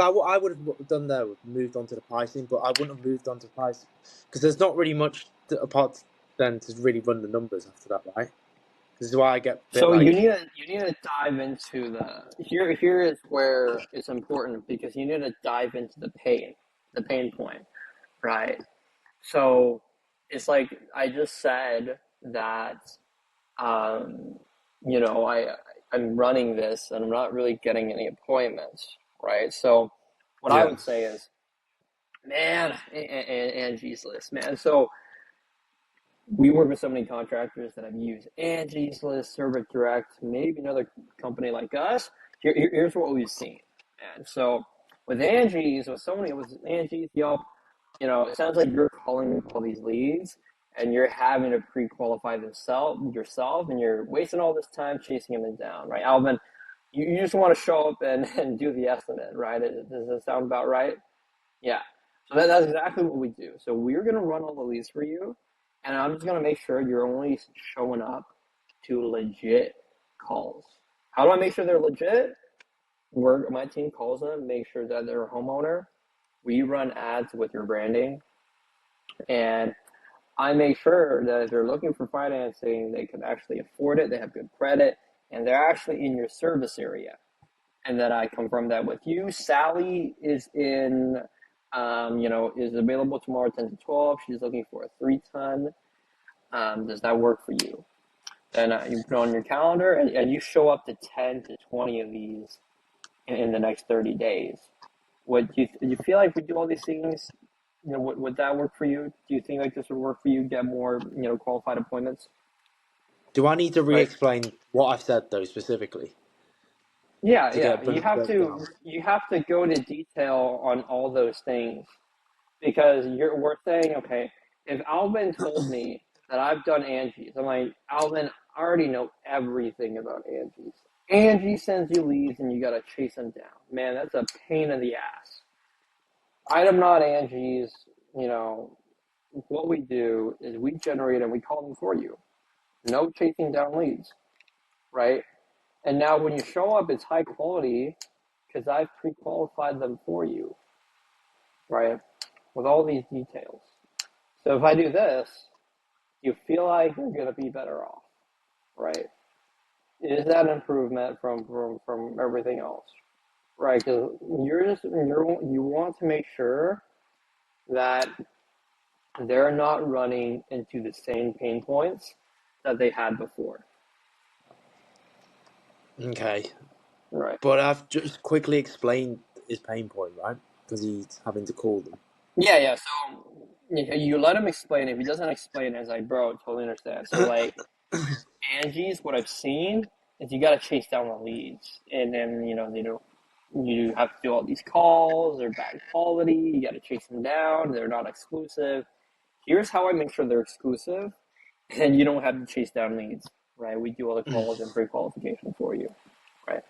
I would have done there, would moved on to the pricing, but I wouldn't have moved on to pricing because there's not really much apart then to really run the numbers after that, right? This is why I get a bit So you like, need to you need to dive into the here is where it's important because you need to dive into the pain point, right? So it's like I just said that um, I'm running this and I'm not really getting any appointments, right? So what I yeah, would say is, man, Angie's List, man. So we work with so many contractors that have used Angie's List, Server Direct, maybe another company like us. Here's what we've seen. And so with Angie's, with so many, with Angie's, Yelp, it sounds like you're calling all these leads and you're having to pre-qualify yourself, and you're wasting all this time chasing them down, right? Alvin, you just want to show up and do the estimate, right? Does that sound about right? Yeah. So that's exactly what we do. So we're going to run all the leads for you, and I'm just going to make sure you're only showing up to legit calls. How do I make sure they're legit? My team calls them, make sure that they're a homeowner. We run ads with your branding, and I make sure that if they're looking for financing, they can actually afford it, they have good credit, and they're actually in your service area. And then I confirm that with you. Sally is is available tomorrow 10 to 12. She's looking for a 3-ton. Does that work for you? Then you put it on your calendar, and you show up to 10 to 20 of these in the next 30 days. Do you feel like we do all these things? Would that work for you? Do you think like this would work for you? Get more, qualified appointments, Do I need to right? re-explain what I've said though specifically Yeah, to get a yeah. better breakdown? You have to go into detail on all those things, because we're saying, okay, if Alvin told me that I've done Angie's, I'm like, Alvin, I already know everything about Angie's. Angie sends you leads and you gotta chase them down. Man, that's a pain in the ass. Item not Angie's, you know, what we do is we generate and we call them for you. No chasing down leads, right? And now when you show up, it's high quality because I've pre-qualified them for you, right? With all these details. So if I do this, you feel like you're going to be better off, right? Is that an improvement from everything else, right? Because you want to make sure that they're not running into the same pain points that they had before, Okay, right? but I've just quickly explained his pain point, right? Because he's having to call them. Yeah, yeah. So you let him explain. If he doesn't explain, it's like, bro, totally understand. So like Angie's, what I've seen is you got to chase down the leads, and then they don't. You have to do all these calls. They're bad quality. You got to chase them down. They're not exclusive. Here's how I make sure they're exclusive, and you don't have to chase down leads. Right? We do all the calls and pre-qualification for you. Right?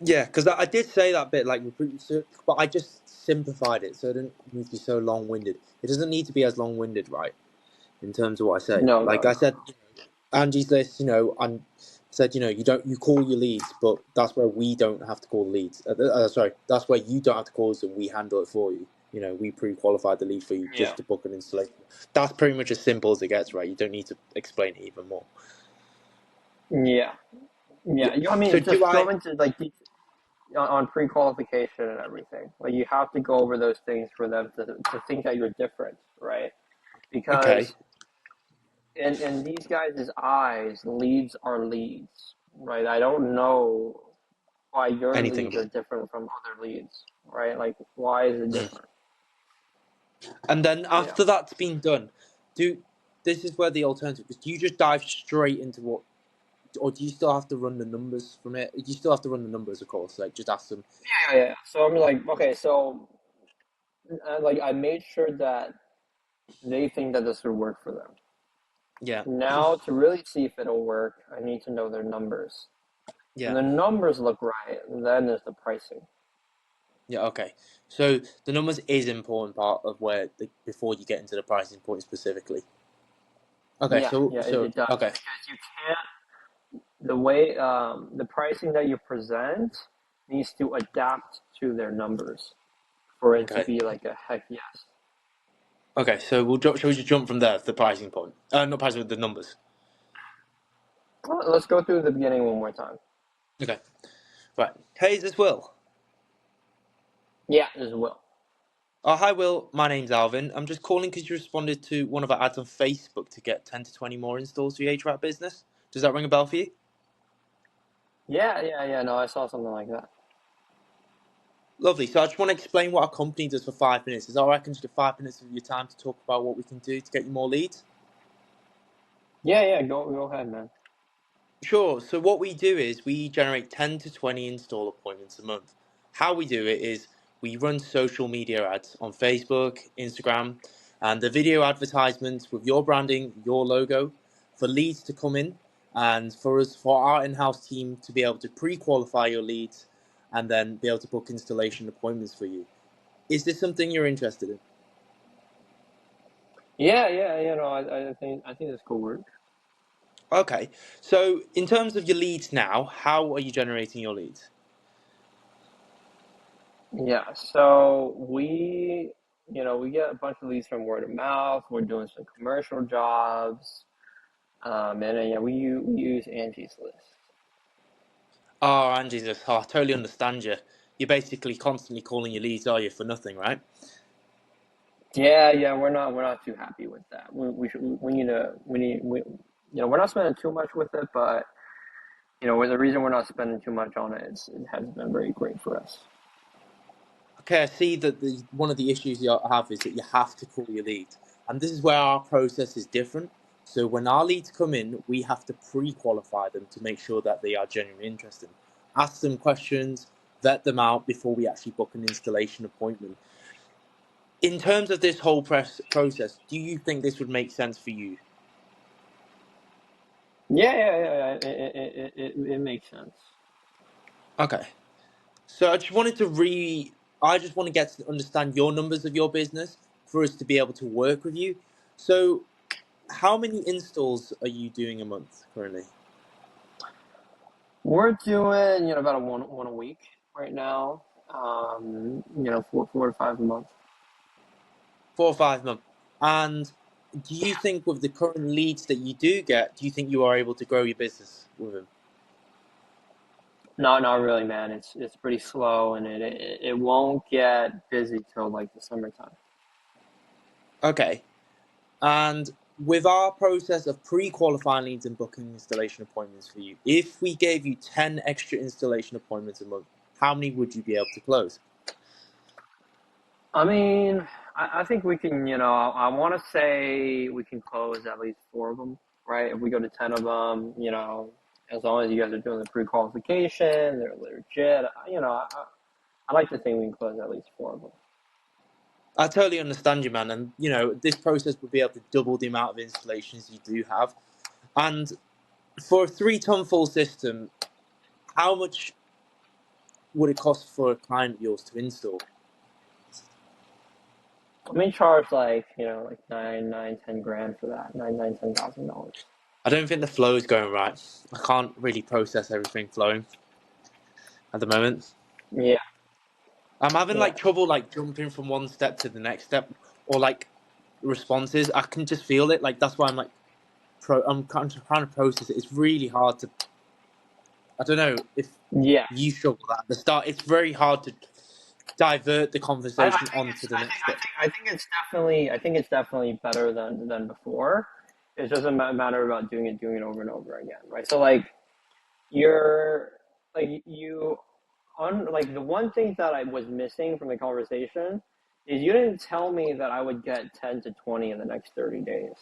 Yeah, because I did say that bit like recruit search, but I just simplified it so it didn't need to be so long-winded. It doesn't need to be as long-winded, right? In terms of what I say, No, no, like I no. said, Angie's List, I'm said, you call your leads, but that's where we don't have to call leads. Sorry, that's where you don't have to call us and we handle it for you. We pre-qualified the lead for you Yeah, just to book an installation. That's pretty much as simple as it gets, right? You don't need to explain it even more. yeah, Yeah. yeah. I So mean, do just I? go into like on pre-qualification and everything. Like you have to go over those things for them to think that you're different, right? Okay. Because in these guys' eyes, leads are leads, right? I don't know why your Anything. leads are different from other leads, right? Like why is it Mm. different? And then Yeah. after that's been done, do this is where the alternative is. Do you just dive straight into what, or do you still have to run the numbers from it? You still have to run the numbers, of course. Like just ask them. Yeah, yeah. So I'm like, okay, so like I made sure that they think that this would work for them. Yeah. Now to really see if it'll work, I need to know their numbers. When Yeah. the numbers look right, then there's the pricing. Yeah. Okay. So the numbers is an important part of where before you get into the pricing point specifically. Okay. Yeah, So yeah, so it does, okay. because you can't, the way the pricing that you present needs to adapt to their numbers for it to Okay. be like a heck yes. Okay. So shall we just jump from there to the pricing point? Not pricing, the numbers. Well, let's go through the beginning one more time. Okay. Right. Hey, is this Will? Yeah, as well. Oh, hi, Will. My name's Alvin. I'm just calling because you responded to one of our ads on Facebook to get 10 to 20 more installs for your HVAC business. Does that ring a bell for you? Yeah, yeah, yeah. No, I saw something like that. Lovely. So I just want to explain what our company does for 5 minutes. Is that all right? I can just get 5 minutes of your time to talk about what we can do to get you more leads? Yeah, go ahead, man. Sure. So what we do is we generate 10 to 20 install appointments a month. How we do it is we run social media ads on Facebook, Instagram, and the video advertisements with your branding, your logo, for leads to come in, and for our in-house team to be able to pre-qualify your leads and then be able to book installation appointments for you. Is this something you're interested in? Yeah, you know, I think that's cool work. Okay. So in terms of your leads now, how are you generating your leads? Yeah, so we get a bunch of leads from word of mouth. We're doing some commercial jobs, and then, yeah, we use Angie's List. Oh, and Jesus, oh, I totally understand you. You're basically constantly calling your leads, are you, for nothing, right? Yeah, we're not too happy with that. We need to we you know we're not spending too much with it, but the reason we're not spending too much on it is it has been very great for us. Okay, I see that one of the issues you have is that you have to call your leads. And this is where our process is different. So when our leads come in, we have to pre-qualify them to make sure that they are genuinely interested. Ask them questions, vet them out before we actually book an installation appointment. In terms of this whole process, do you think this would make sense for you? Yeah. It makes sense. Okay. So I just want to get to understand your numbers of your business for us to be able to work with you. So how many installs are you doing a month currently? We're doing about a one a week right now. Four to five a month. 4 or 5 months. And do you think with the current leads that you do get, do you think you are able to grow your business with them? No, not really, man. It's pretty slow, and it won't get busy till like the summertime. Okay. And with our process of pre-qualifying leads and booking installation appointments for you, if we gave you 10 extra installation appointments a month, how many would you be able to close? I mean, I think we can. I want to say we can close at least four of them, right? If we go to 10 of them, as long as you guys are doing the pre-qualification, they're legit. I like to think we can close at least four of them. I totally understand you, man. And, this process would be able to double the amount of installations you do have. And for a 3 ton full system, how much would it cost for a client of yours to install? I mean, charge like like 10 grand for that. $10,000. I don't think the flow is going right. I can't really process everything flowing at the moment. Yeah, I'm having yeah. like trouble like jumping from one step to the next step or like responses. I can just feel it. Like that's why I'm like I'm kind of trying to process it. It's really hard to. I don't know if Yeah, you struggle with that at the start. It's very hard to divert the I conversation think onto it's the next step. I think it's definitely better than before. It's just a matter about doing it over and over again, right? So like you're like you on like the one thing that I was missing from the conversation is you didn't tell me that I would get 10 to 20 in the next 30 days.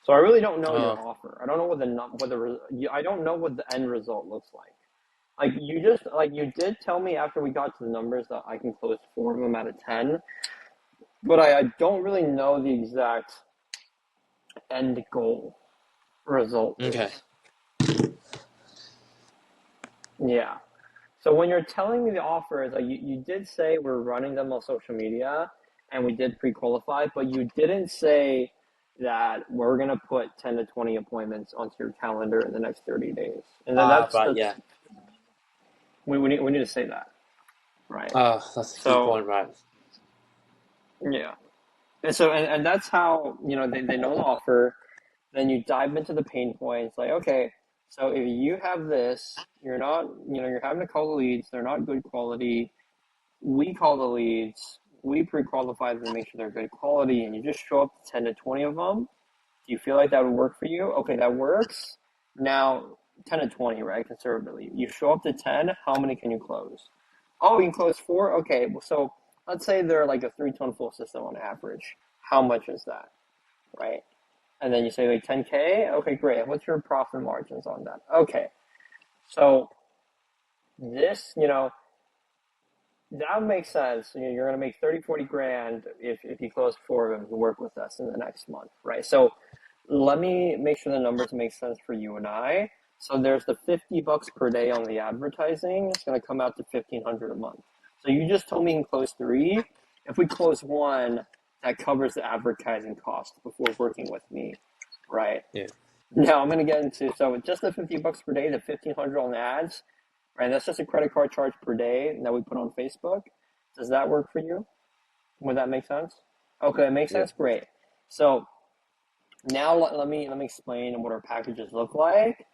So I really don't know your Oh, offer. I don't know I don't know what the end result looks like. You did tell me after we got to the numbers that I can close four of them out of 10, but I don't really know the exact end goal result okay. is. Yeah. So when you're telling me the offer is like you did say we're running them on social media and we did pre-qualify, but you didn't say that we're gonna put 10 to 20 appointments onto your calendar in the next 30 days. And then Ah, that's right, that's yeah. we need to say that, right? Ah, that's the key So point, right? yeah. And that's how, they know the offer. Then you dive into the pain points, like, okay, so if you have this, you're not, you're having to call the leads, they're not good quality. We call the leads, we pre-qualify them to make sure they're good quality, and you just show up to 10 to 20 of them. Do you feel like that would work for you? Okay, that works. Now, 10 to 20, right? Conservatively. You show up to 10, how many can you close? Oh, you can close four? Okay, well, so let's say they're like a 3 ton full system on average. How much is that, right? And then you say like 10K. Okay, great. What's your profit margins on that? Okay, so this, that makes sense. You're going to make 30, 40 grand if you close four of them who work with us in the next month, right? So let me make sure the numbers make sense for you and I. So there's the $50 per day on the advertising. It's going to come out to 1,500 a month. So you just told me you can close three. If we close one, that covers the advertising cost before working with me, right? Yeah. Now I'm going to get into, so just the $50 per day, the 1,500 on the ads, right? That's just a credit card charge per day that we put on Facebook. Does that work for you? Would that make sense? Okay, it makes Yeah. sense. Great. So now let me explain what our packages look like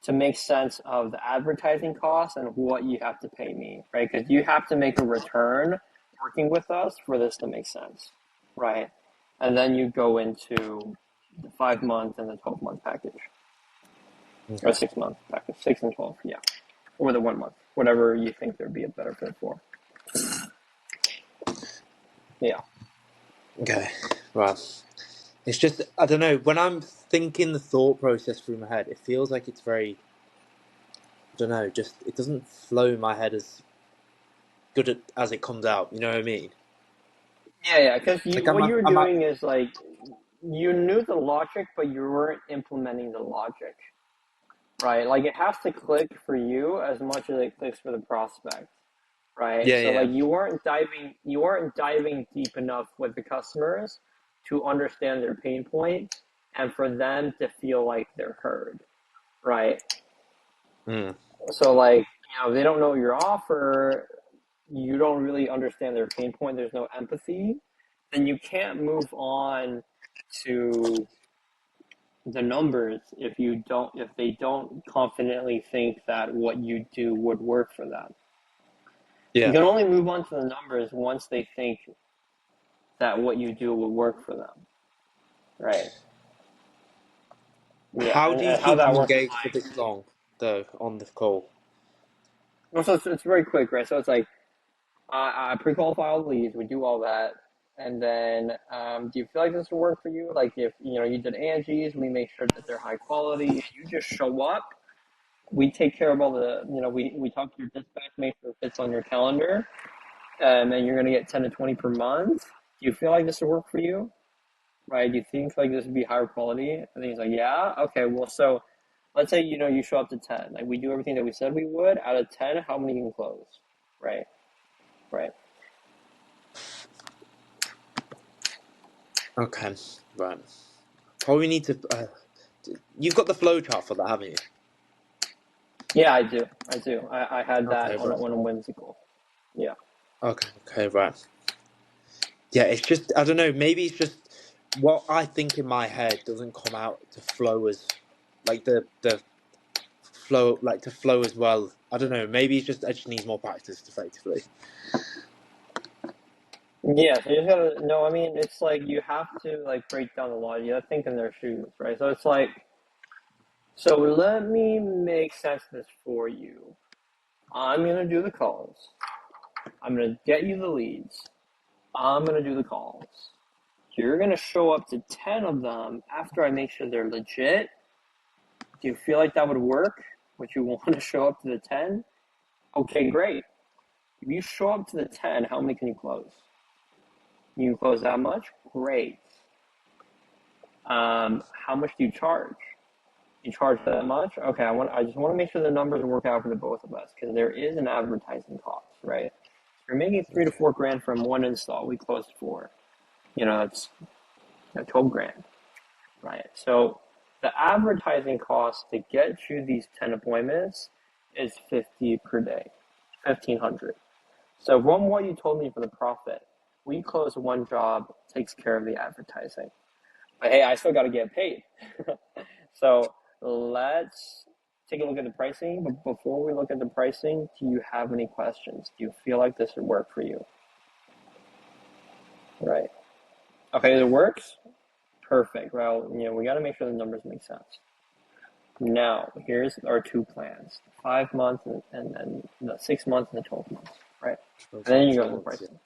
to make sense of the advertising costs and what you have to pay me, right? Because you have to make a return working with us for this to make sense, right? And then you go into the 5 month and the 12 month package, or Okay. 6 month package, 6 and 12, yeah, or the 1 month, whatever you think there'd be a better fit for. Yeah. Okay. Right. It's just I don't know. When I'm thinking the thought process through my head, it feels like it's very I don't know. Just it doesn't flow in my head as as it comes out. You know what I mean? Yeah, because Like what you were I'm doing is like you knew the logic, but you weren't implementing the logic, right? Like it has to click for you as much as it clicks for the prospect, right? yeah, So yeah, like you weren't diving deep enough with the customers to understand their pain point and for them to feel like they're heard, right? mm, So like, they don't know your offer, you don't really understand their pain point, there's no empathy, then you can't move on to the numbers if they don't confidently think that what you do would work for them. You yeah. can only move on to the numbers once they think that what you do will work for them, right? Yeah, How do you and how keep that them works is engaged for this long though on the call? like, so it's very quick, right? So it's like I pre-qualify all the leads, we do all that, and then do you feel like this will work for you? Like if you did Angie's, we make sure that they're high quality. You just show up. We take care of all the, we talk to your dispatch, make sure it fits on your calendar, and you're going to get 10 to 20 per month. Do you feel like this will work for you? Right? Do you think like this would be higher quality? And he's like, yeah. Okay, well, so let's say, you show up to 10. Like we do everything that we said we would. Out of 10, how many can close? Right? Right. Okay, right. Probably need to. You've got the flow chart for that, haven't you? Yeah, I do. I do. I had that Okay, on right. a whimsical. Yeah. Okay, right. Yeah, it's just I don't know. Maybe it's just what I think in my head doesn't come out to flow as like the flow like to flow as well. I don't know. Maybe it's just I just need more practice effectively. Yeah, so you just gotta no, I mean it's like you have to like break down the law. You gotta think in their shoes, right? So it's like so let me make sense of this for you. I'm gonna do the calls. I'm gonna get you the leads. I'm gonna do the calls. You're gonna show up to 10 of them after I make sure they're legit. Do you feel like that would work? Would you want to show up to the 10? Okay, great. If you show up to the 10, how many can you close? You close that much? Great. How much do you charge? You charge that much? Okay, I just want to make sure the numbers work out for the both of us because there is an advertising cost, right? If you're making 3 to 4 grand from one install, we closed four. That's 12 grand, right? So the advertising cost to get you these 10 appointments is 50 per day, 1,500. So from what you told me for the profit, we close one job, takes care of the advertising. But hey, I still got to get paid. So let's take a look at the pricing. But before we look at the pricing, do you have any questions? Do you feel like this would work for you? Right. Okay, it works. Perfect. Well, we got to make sure the numbers make sense. Now, here's our two plans: 5 months and then the 6 months and the 12 months. Right. And then you go to the 12 months. pricing.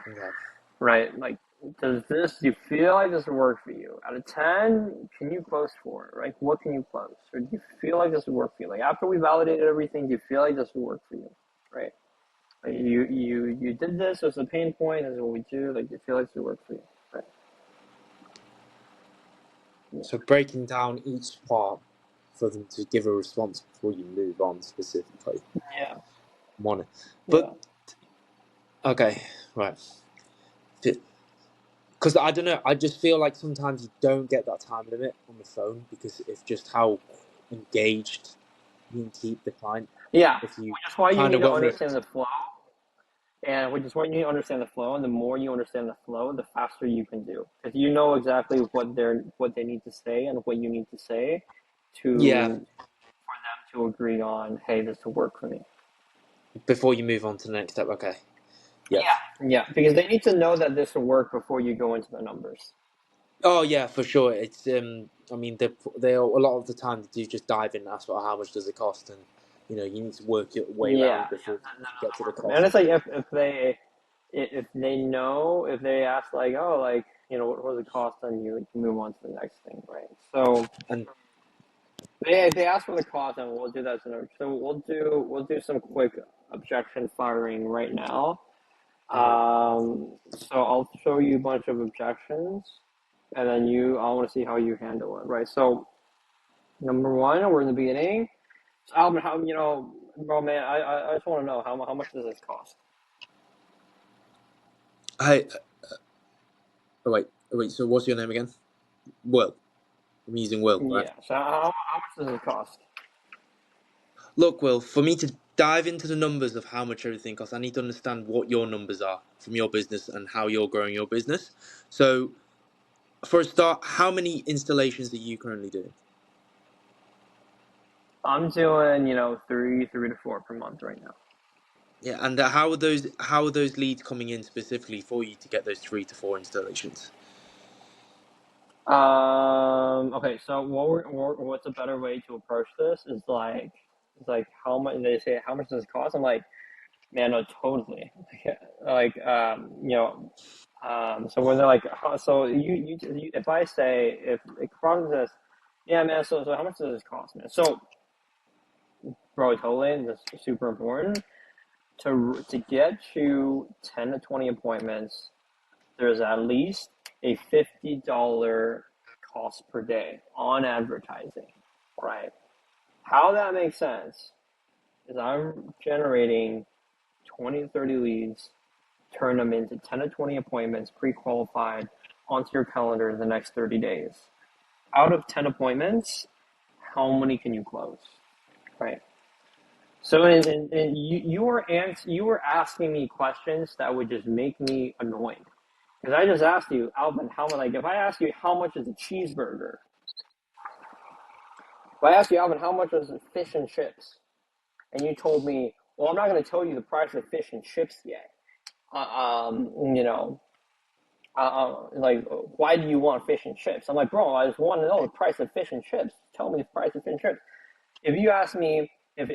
Yeah. Okay. Right. Like do you feel like this will work for you? Out of 10, can you close for it? Right? What can you close? Or do you feel like this will work for you? Like after we validated everything, do you feel like this will work for you? Right? Like you did this, it's a pain point, this is what we do, like do you feel like this will work for you? Right. Yeah. So breaking down each part for them to give a response before you move on specifically. Yeah. On it. Yeah. But okay, right. Because I don't know, I just feel like sometimes you don't get that time limit on the phone because of just how engaged you can keep the client. Yeah. If you Which is why you kind need of to got me, understand the flow. And which is why you need to understand the flow, and the more you understand the flow, the faster you can do. Because you know exactly what they need to say and what you need to say yeah, to for them to agree on, hey, this will work for me. before you move on to the next step. Okay, yep. Yeah. Yeah. Because they need to know that this will work before you go into the numbers. Oh yeah, for sure. It's I mean, they a lot of the time they do just dive in and ask, well, how much does it cost, and you need to work your way Yeah, around before yeah, you get to the and cost. it's like if they know, if they ask like, oh, like, what was it cost, then you move on to the next thing, right? So And they ask for the cost, and we'll do that. So we'll do some quick objection firing right now. mhm. So I'll show you a bunch of objections, and then I want to see how you handle it, right? So number one, we're in the beginning. So Alvin, how bro, man, I just want to know how much does this cost? Hey, wait. So what's your name again? Will. I'm using Will, right? Yeah. So how much does it cost? Look, Will, for me to dive into the numbers of how much everything costs, I need to understand what your numbers are from your business and how you're growing your business. So, for a start, how many installations are you currently doing? I'm doing, three to four per month right now. Yeah, and how are those leads coming in specifically for you to get those 3 to 4 installations? Okay, so what's a better way to approach this is like, how much they say, how much does it cost? I'm like, man, no, totally. Like, so when they're like, so if I say, if it crosses, yeah, man, so how much does this cost, man? So, bro, totally, this is super important. To get you 10 to 20 appointments, there's at least a $50 cost per day on advertising, right? How that makes sense is I'm generating 20 to 30 leads, turn them into 10 to 20 appointments pre-qualified onto your calendar in the next 30 days. Out of 10 appointments, how many can you close, right? So you were asking me questions that would just make me annoyed. Because I just asked you, Alvin, if I ask you how much is a cheeseburger, if I ask you, Alvin, how much is fish and chips, and you told me, well, I'm not going to tell you the price of fish and chips yet. Uh, um, you know, like, why do you want fish and chips? I'm like, bro, I just want to know the price of fish and chips. Tell me the price of fish and chips. If you ask me, if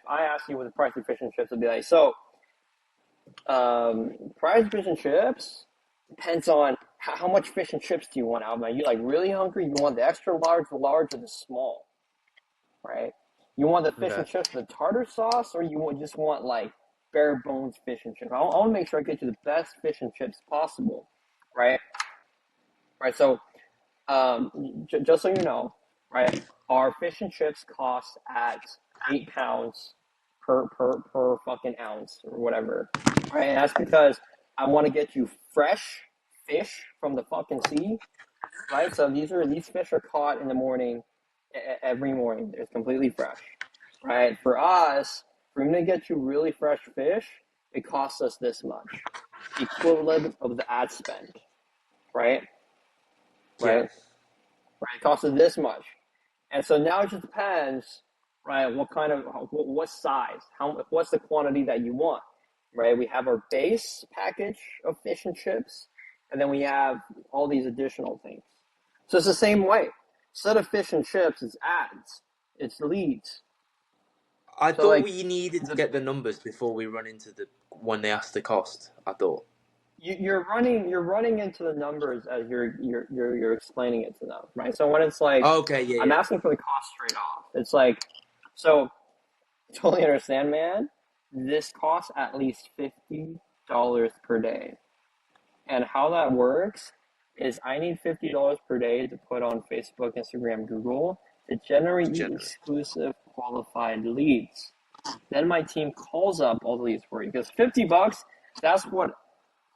I ask you what the price of fish and chips, would be like, so, price of fish and chips depends on how much fish and chips do you want, Alvin? Are you like really hungry? You want the extra large, the large, or the small, right? You want the fish Okay. and chips with the tartar sauce, or you just want like bare bones fish and chips? I want to make sure I get you the best fish and chips possible, right? Right. So, just so you know, right, our fish and chips cost at 8 pounds per fucking ounce or whatever, right? And that's because I want to get you fresh fish from the fucking sea, right? So these fish are caught in the morning, every morning. It's completely fresh, right? For us, for me to get you really fresh fish, it costs us this much, equivalent of the ad spend, right? Yeah. Right? Right? It costs us this much. And so now it just depends, right? What size, what's the quantity that you want, right? We have our base package of fish and chips, and then we have all these additional things. So it's the same way. Instead of fish and chips, it's ads, it's leads. I So thought like we needed to get the numbers before we run into the when they asked the cost. I thought. you're running into the numbers as you're explaining it to them, right? So when it's like Okay, yeah, I'm yeah. asking for the cost straight off, it's like so totally understand, man. This costs at least $50 per day, and how that works is I need $50 per day to put on Facebook, Instagram, Google to generate To you generate. exclusive qualified leads. Then my team calls up all the leads for you because $50, that's what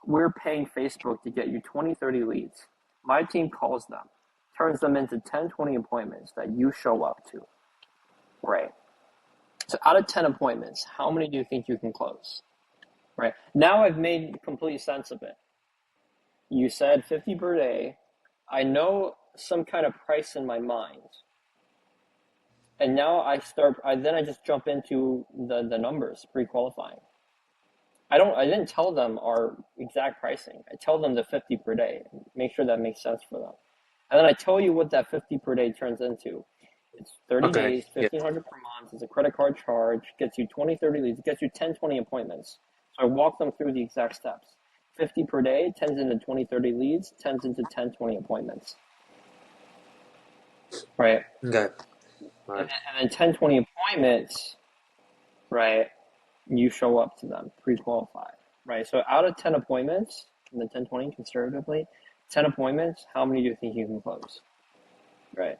we're paying Facebook to get you 20, 30 leads. My team calls them, turns them into 10, 20 appointments that you show up to. Right. So out of 10 appointments, how many do you think you can close? Right. Now I've made complete sense of it. You said 50 per day. I know some kind of price in my mind. And now I just jump into the numbers pre-qualifying. I didn't tell them our exact pricing. I tell them the 50 per day. Make sure that makes sense for them. And then I tell you what that 50 per day turns into. It's 30 Okay, days, yeah. 1500 per month. It's a credit card charge, gets you 20, 30 leads, gets you 10, 20 appointments. So I walk them through the exact steps. 50 per day turns into 20, 30 leads, turns into 10, 20 appointments. Right? Okay. And Right. then 10, 20 appointments, right? You show up to them pre-qualified, right? So out of 10 appointments, in the 10, 20 conservatively, 10 appointments, how many do you think you can close? Right.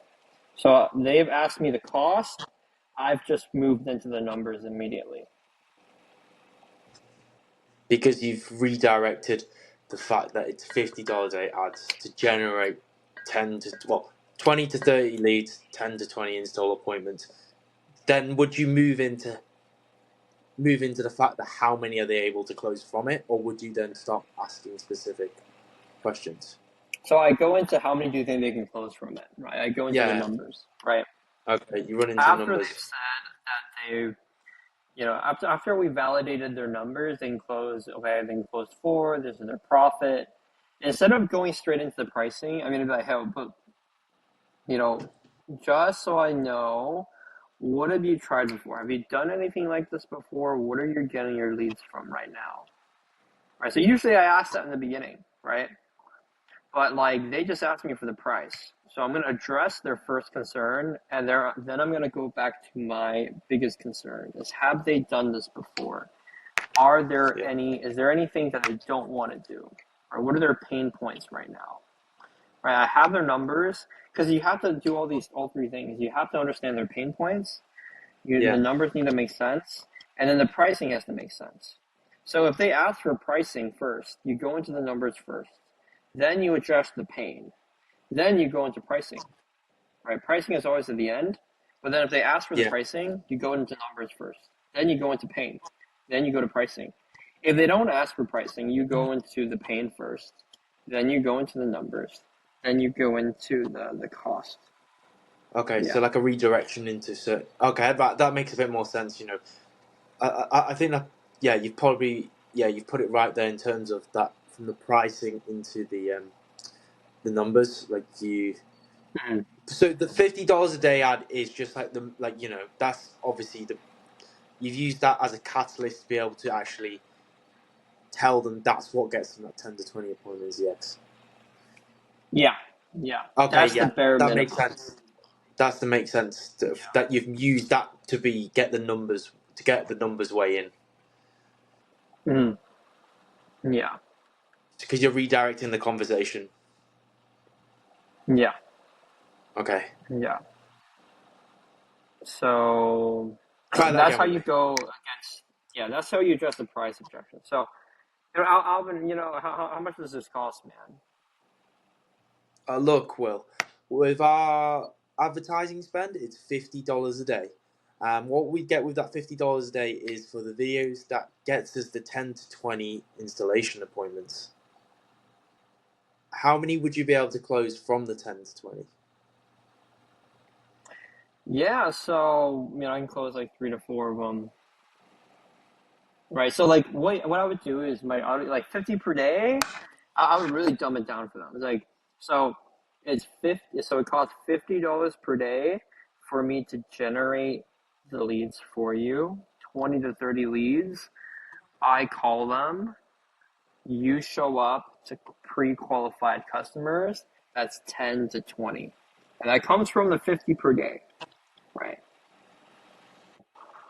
So they've asked me the cost. I've just moved into the numbers immediately. Because you've redirected the fact that it's $50 a ads to generate 20 to 30 leads, 10 to 20 install appointments. Then would you move into the fact that how many are they able to close from it, or would you then stop asking specific questions? So I go into how many do you think they can close from it, right? I go into the Yeah. numbers, right? Okay. You run into After they've numbers. said that after we validated their numbers, they can close, okay, they can close 4, this is their profit. Instead of going straight into the pricing, I'm going to be like, hey, but, you know, just so I know, what have you tried before? Have you done anything like this before? What are you getting your leads from right now? Right. So usually I ask that in the beginning, right? But like they just asked me for the price. So I'm going to address their first concern, and then I'm going to go back to my biggest concern: is have they done this before? Yeah. Is there anything that they don't want to do, or what are their pain points right now? Right. I have their numbers because you have to do all three things. You have to understand their pain points. The Yeah. numbers need to make sense, and then the pricing has to make sense. So if they ask for pricing first, you go into the numbers first. Then you address the pain. Then you go into pricing, right? Pricing is always at the end, but then if they ask for the Yeah. pricing, you go into numbers first. Then you go into pain. Then you go to pricing. If they don't ask for pricing, you go into the pain first. Then you go into the numbers. Then you go into the cost. Okay. So Yeah. like a redirection into certain. Okay, that makes a bit more sense. I think that yeah, you've put it right there in terms of that from the pricing into the numbers. Like you, Mhm. so the $50 a day ad is just like that's obviously you've used that as a catalyst to be able to actually tell them that's what gets them that 10 to 20 appointments. Yes. Yeah. Yeah. Okay. That's the Yeah, bare that makes minimum. sense. That's to make sense that you've used that to get the numbers way in Mhm. Yeah. because you're redirecting the conversation. Yeah. Okay. Yeah. So Try that that's again how with you me. go against. Yeah, that's how you address the price objection. So, Alvin, how much does this cost, man? Look, Will, with our advertising spend, it's $50 a day. What we get with that $50 a day is for the videos that gets us the 10 to 20 installation appointments. How many would you be able to close from the 10 to 20? Yeah, so I can close like 3 to 4 of them, right? So like, what I would do is like 50 per day. I would really dumb it down for them. It's like so it's 50. So it costs $50 per day for me to generate the leads for you. 20 to 30 leads. I call them. you show up to pre-qualified customers, that's 10 to 20. And that comes from the 50 per day, right?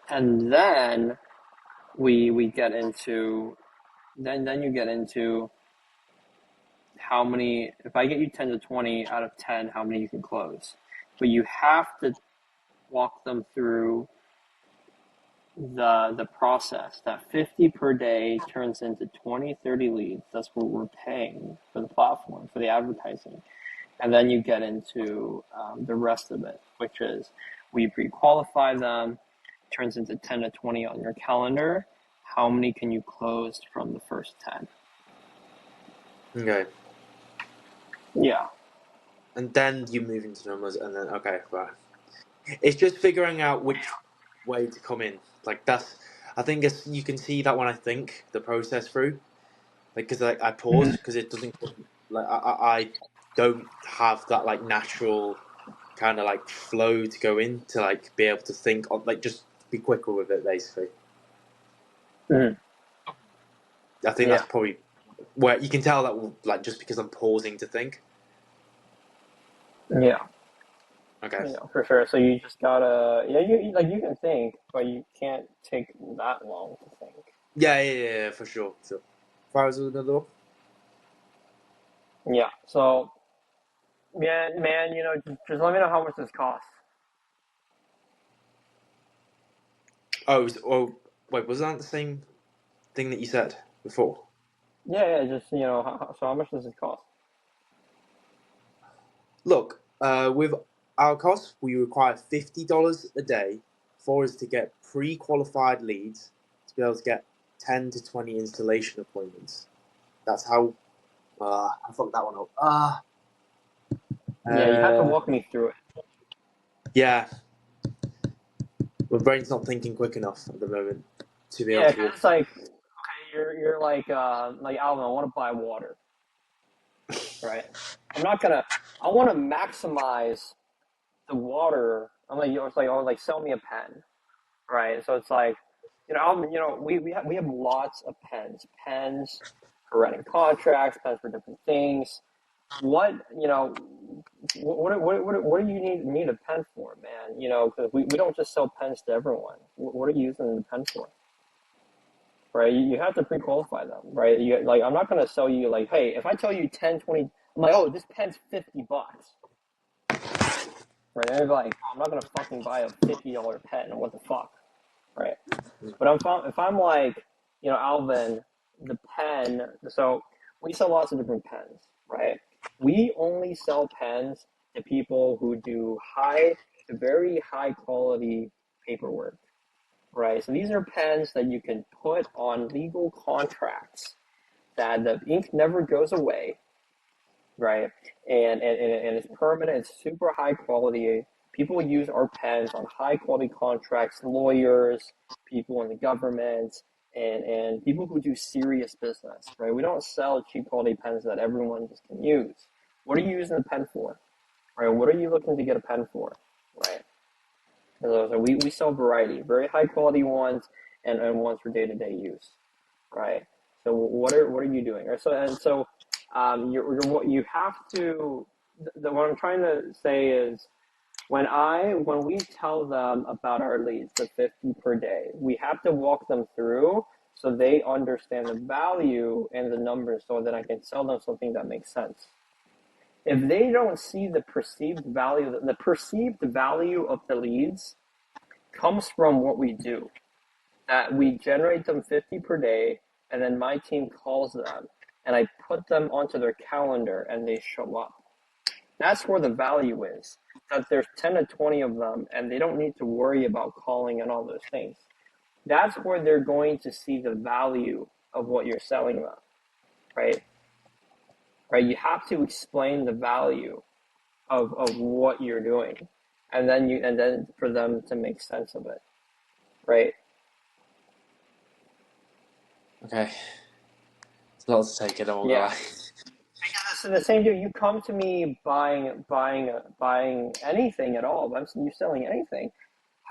And then we get into then you get into how many, if I get you 10 to 20 out of 10, how many you can close. But you have to walk them through the process. That 50 per day turns into 20, 30 leads. That's what we're paying for the platform, for the advertising. And then you get into the rest of it, which is we pre-qualify them, turns into 10 to 20 on your calendar. How many can you close from the first 10? Okay. Yeah. And then you move into numbers, and then okay, right. It's just figuring out which way to come in. Like that's, I think it's, you can see that when I think the process through, like because I pause Mm-hmm. because it doesn't like I don't have that like natural kind of like flow to go in to like be able to think on like just be quicker with it basically. Mm-hmm. I think that's Yeah. probably where you can tell that like just because I'm pausing to think. Yeah. Okay. For sure. So you just gotta, yeah, like you can think, but you can't take that long to think. Yeah, for sure. So, far as another one. Yeah. So, man, just let me know how much this costs. Oh, wait, was that the same thing that you said before? Yeah, just so how much does it cost? Look, with our costs, we require $50 a day for us to get pre-qualified leads to be able to get 10 to 20 installation appointments. That's how. I fucked that one up. Yeah, you have to Uh, walk me through it. yeah, my brain's not thinking quick enough at the moment to be able Yeah, to because walk. it's like, okay, you're like Alvin, I want to buy water, right? I'm not gonna. I want to maximize the water. Like sell me a pen, right? So it's like, we have lots of pens for running contracts, pens for different things. What you know, what do you need a pen for, man? Because we don't just sell pens to everyone. What are you using the pen for? Right? You have to pre-qualify them, right? I'm not gonna sell you like, hey, if I tell you 10, 20, I'm like, oh, this pen's $50, right? And they're like, oh, I'm not gonna fucking buy a $50 pen. What the fuck, right? But if I'm like, Alvin, the pen. So we sell lots of different pens, right? We only sell pens to people who do high to very high quality paperwork, right? So these are pens that you can put on legal contracts that the ink never goes away, right? And it's permanent. It's super high quality. People use our pens on high quality contracts. Lawyers, people in the government, and people who do serious business, right? We don't sell cheap quality pens that everyone just can use. What are you using the pen for, right? What are you looking to get a pen for, right? So we sell variety, very high quality ones, and ones for day to day use, right? So what are you doing? What you have to. What I'm trying to say is when we tell them about our leads, the 50 per day, we have to walk them through so they understand the value and the numbers, so that I can sell them something that makes sense. If they don't see the perceived value of the leads comes from what we do. That we generate them 50 per day, and then my team calls them, and I put them onto their calendar, and they show up. That's where the value is. That there's 10 to 20 of them, and they don't need to worry about calling and all those things. That's where they're going to see the value of what you're selling them, right? Right? You have to explain the value of what you're doing, and then for them to make sense of it, right? Okay, it's a lot to take it. I'm not gonna Yeah. lie. Because it's the same deal. You come to me buying anything at all. You're selling anything.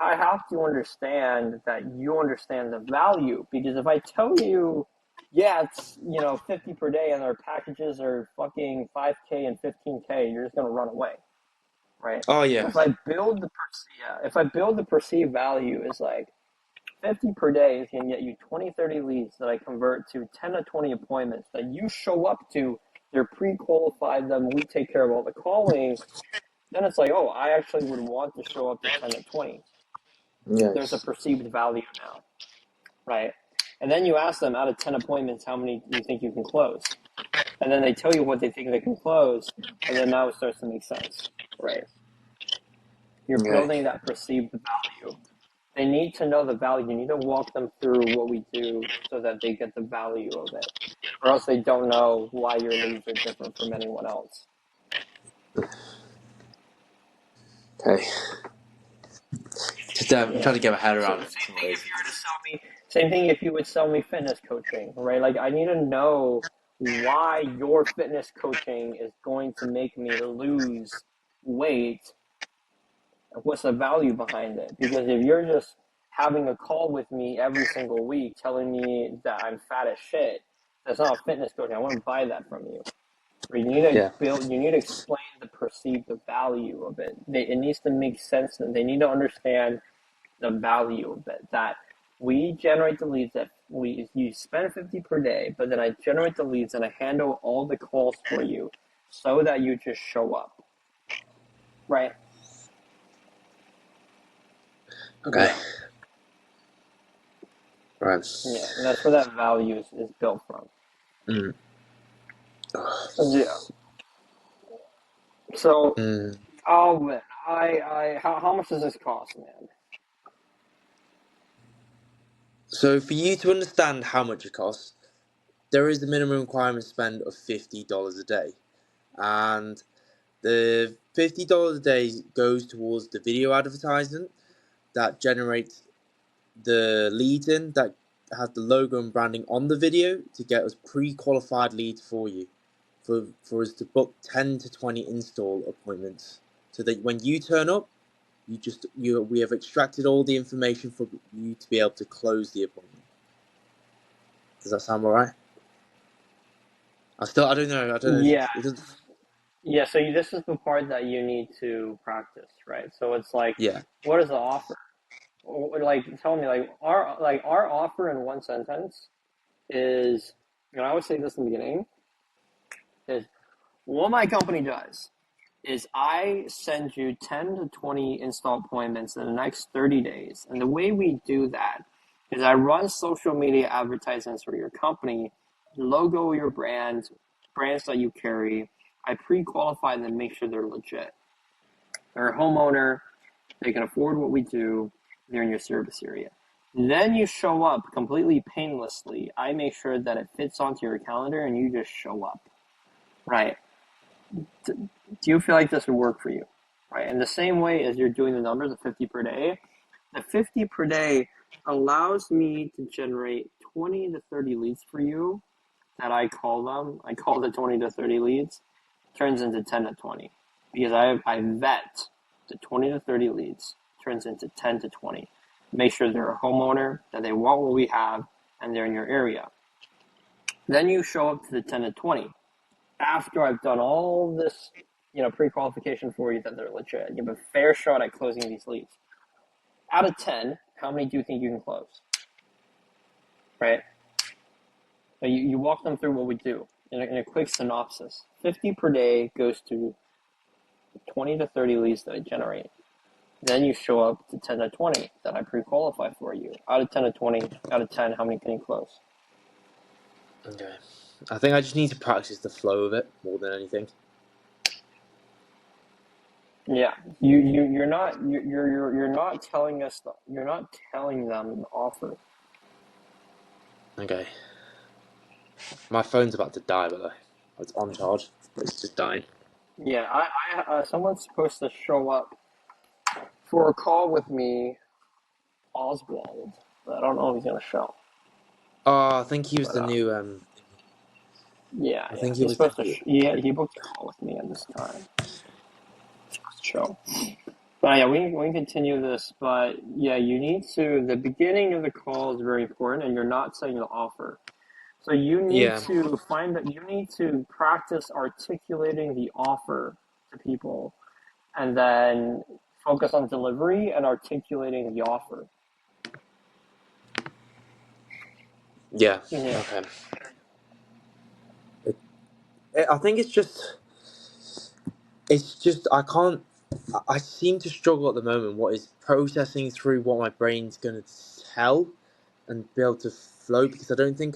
I have to understand that you understand the value, because if I tell you yeah, it's 50 per day, and our packages are fucking 5K and 15K. You're just gonna run away, right? Oh But yeah, if I build the perceived value is like 50 per day is gonna get you 20, 30 leads that I convert to 10 to 20 appointments that you show up to. They're pre-qualified. Them we take care of all the calling. Then it's like, oh, I actually would want to show up to 10 to 20. There's a yes, perceived value now, right? And then you ask them out of 10 appointments, how many do you think you can close? And then they tell you what they think they can close, and then now it starts to make sense, right? You're okay, building that perceived value. They need to know the value. You need to walk them through what we do so that they get the value of it, or else they don't know why your leads are different from anyone else. okay. Just Yeah. trying to get my head So around same some of thing those if you were to things. sell me. Same thing if you would sell me fitness coaching, right? Like I need to know why your fitness coaching is going to make me lose weight. What's the value behind it? Because if you're just having a call with me every single week telling me that I'm fat as shit, that's not fitness coaching. I want to buy that from you. You need to Yeah. build. You need to explain the perceived value of it. It needs to make sense. They need to understand the value of it. That we generate the leads that you spend 50 per day, but then I generate the leads and I handle all the calls for you, so that you just show up, right? Okay. Yeah, Right. yeah, and that's where that value is built from. Mm. Yeah. So, Mm. Alvin, how much does this cost, man? So for you to understand how much it costs, there is a minimum requirement spend of $50 a day, and the $50 a day goes towards the video advertisement that generates the leads in that has the logo and branding on the video to get us pre-qualified leads for you, for us to book 10 to 20 install appointments, so that when you turn up, we have extracted all the information for you to be able to close the appointment. Does that sound alright? I don't know. I don't know if Yeah, it doesn't. yeah. So this is the part that you need to practice, right? So it's like, Yeah. what is the offer? Like, tell me, our offer in one sentence is, and I always say this in the beginning, is what my company does is I send you 10 to 20 install appointments in the next 30 days. And the way we do that is I run social media advertisements for your company, logo your brand, brands that you carry. I pre-qualify them, make sure they're legit. They're a homeowner, they can afford what we do, they're in your service area. Then you show up completely painlessly. I make sure that it fits onto your calendar and you just show up, right? Do you feel like this would work for you? Right. In the same way as you're doing the numbers of 50 per day, the 50 per day allows me to generate 20 to 30 leads for you that I call them. I call the 20 to 30 leads, turns into 10 to 20 because I vet the 20 to 30 leads, turns into 10 to 20. Make sure they're a homeowner, that they want what we have, and they're in your area. Then you show up to the 10 to 20 after I've done all this, pre-qualification for you that they're legit. You have a fair shot at closing these leads. Out of 10, how many do you think you can close? Right? So you walk them through what we do in a quick synopsis. 50 per day goes to 20 to 30 leads that I generate. Then you show up to 10 to 20 that I pre-qualify for you. Out of 10 to 20, out of 10, how many can you close? Okay. I think I just need to practice the flow of it more than anything. Yeah, you're not telling us you're not telling them the offer. Okay. My phone's about to die, by the way. It's on charge, but it's just dying. Yeah, someone's supposed to show up for a call with me, Oswald. But I don't know if he's gonna show. Oh, I think he was But the new. yeah, I yeah, think he he's was the supposed to. new. He booked a call with me at this time. He's supposed to show. But yeah, we can continue this. But yeah, you need to. The beginning of the call is very important, and you're not setting the offer. So you need Yeah. to find that you need to practice articulating the offer to people and then focus on delivery and articulating the offer. Yeah. Yeah. Okay. It, I think it's just I can't. I seem to struggle at the moment. What is processing through what my brain's gonna tell and be able to flow, because I don't think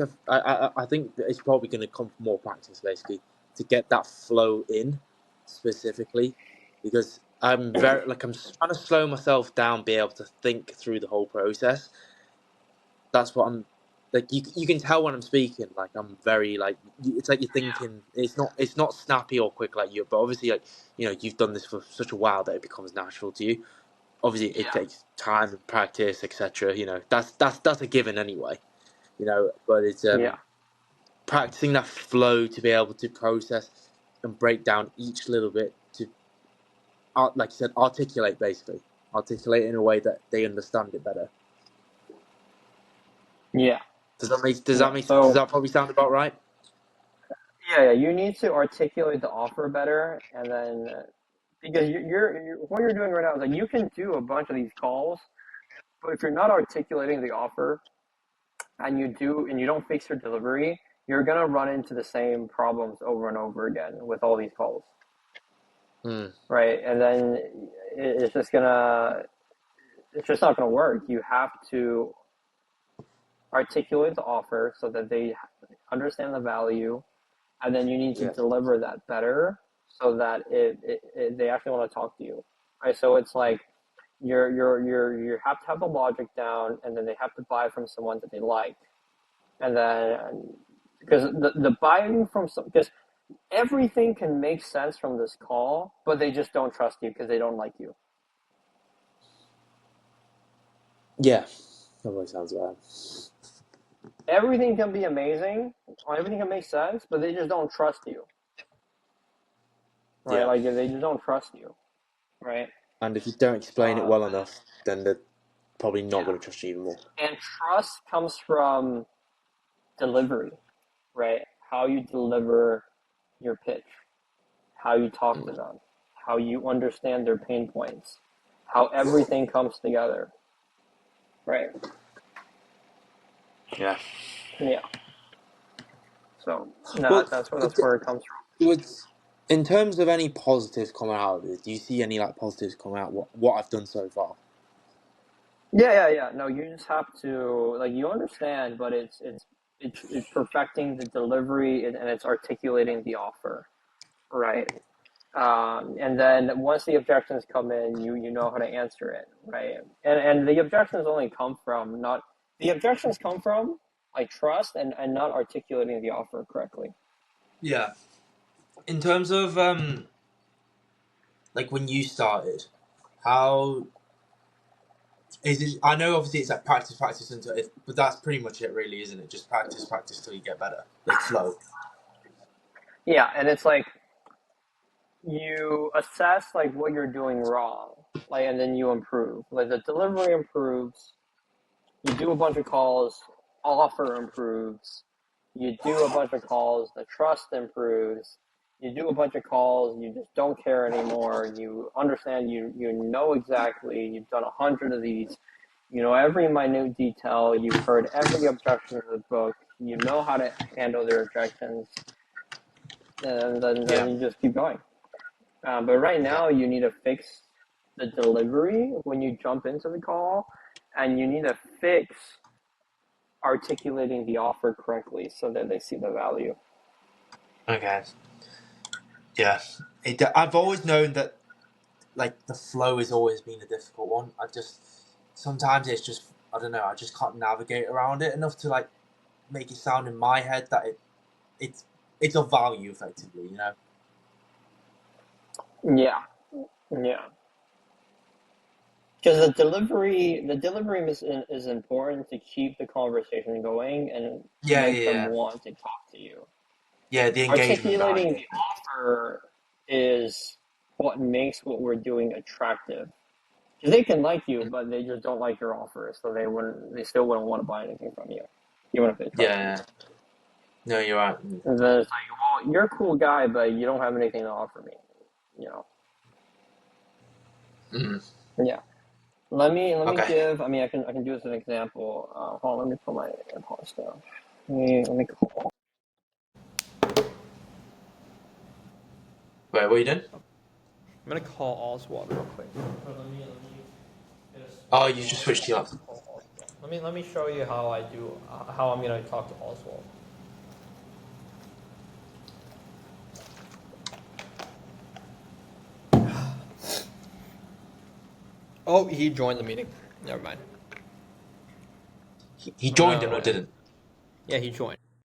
I think that it's probably going to come from more practice, basically, to get that flow in specifically, because I'm trying to slow myself down, be able to think through the whole process. That's what I'm like. You can tell when I'm speaking, like I'm very like it's like you're thinking. It's not snappy or quick like you, but obviously like you've done this for such a while that it becomes natural to you. Obviously, it Yeah. takes time and practice, etc. That's a given anyway. But it's Yeah. practicing that flow to be able to process and break down each little bit to, like you said, articulate in a way that they understand it better. Yeah. Yeah. Does So that probably sound about right? yeah, you need to articulate the offer better, and then because you're what you're doing right now is like you can do a bunch of these calls, but if you're not articulating the offer and you don't fix your delivery, you're gonna run into the same problems over and over again with all these calls, Hmm. right? And then it's just gonna it's just not gonna work. You have to articulate the offer so that they understand the value, and then you need to Yeah. deliver that better so that they actually want to talk to you, right? So it's like you have to have the logic down, and then they have to buy from someone that they like, and then because the buying from some because everything can make sense from this call, but they just don't trust you because they don't like you. Yeah. That probably sounds about right. Everything can be amazing, everything can make sense, but they just don't trust you, right? Yeah. Like they just don't trust you, right? And if you don't explain it Uh, well enough, then they're probably not yeah, going to trust you even more. and trust comes from delivery, right? How you deliver your pitch, how you talk to Mm. them, how you understand their pain points, how everything comes together, right? Yeah. Yeah. So no, But that's where it comes was in terms of any positives coming out of this, do you see any like positives coming out what I've done so far? from. Yeah. No, you just have to like you understand, but it's perfecting the delivery and it's articulating the offer, right? And then once the objections come in, you know how to answer it, right? And the objections only come from not the objections come from like trust and not articulating the offer correctly. Yeah. In terms of like when you started, how is it? I know obviously it's like practice until it, but that's pretty much it, really, isn't it? Just practice till you get better, like flow. Yeah, and it's like you assess like what you're doing wrong, like and then you improve. Like the delivery improves, you do a bunch of calls, offer improves. You do a bunch of calls, the trust improves. You do a bunch of calls, you just don't care anymore. You understand, you know exactly. You've done 100 of these. You know every minute detail. You've heard every objection to the book. You know how to handle their objections, and then Yeah. you just keep going. But right Okay. now, you need to fix the delivery when you jump into the call, and you need to fix articulating the offer correctly so that they see the value. Okay. Yeah. I've always known that like the flow has always been a difficult one. I just sometimes it's just I don't know. I just can't navigate around it enough to like make it sound in my head that it's it's of value effectively. Yeah, yeah. Because the delivery is important to keep the conversation going and Yeah. make Yeah. them Yeah. want to talk to you. Yeah. The engagement behind Articulating it. the offer is what makes what we're doing attractive. Because they can like you, but they just don't like your offer, so they still wouldn't want to buy anything from you, even if they trust you. Yeah. No, you're right. And then it's like, well, you're a cool guy, but you don't have anything to offer me. You know. Mm. Yeah. Let me Okay. give. I mean, I can do as an example. Hold on. Let me put my AirPods down. Let me call. Wait, what are you doing? I'm gonna call Oswald real quick. Just Oh, pause you just one switched to your second. laptop. Call Oswald. Let me show you how I do how I'm gonna talk to Oswald. Oh, he joined the meeting. Never mind. He I'm joined gonna it or let him. didn't? Yeah, he joined.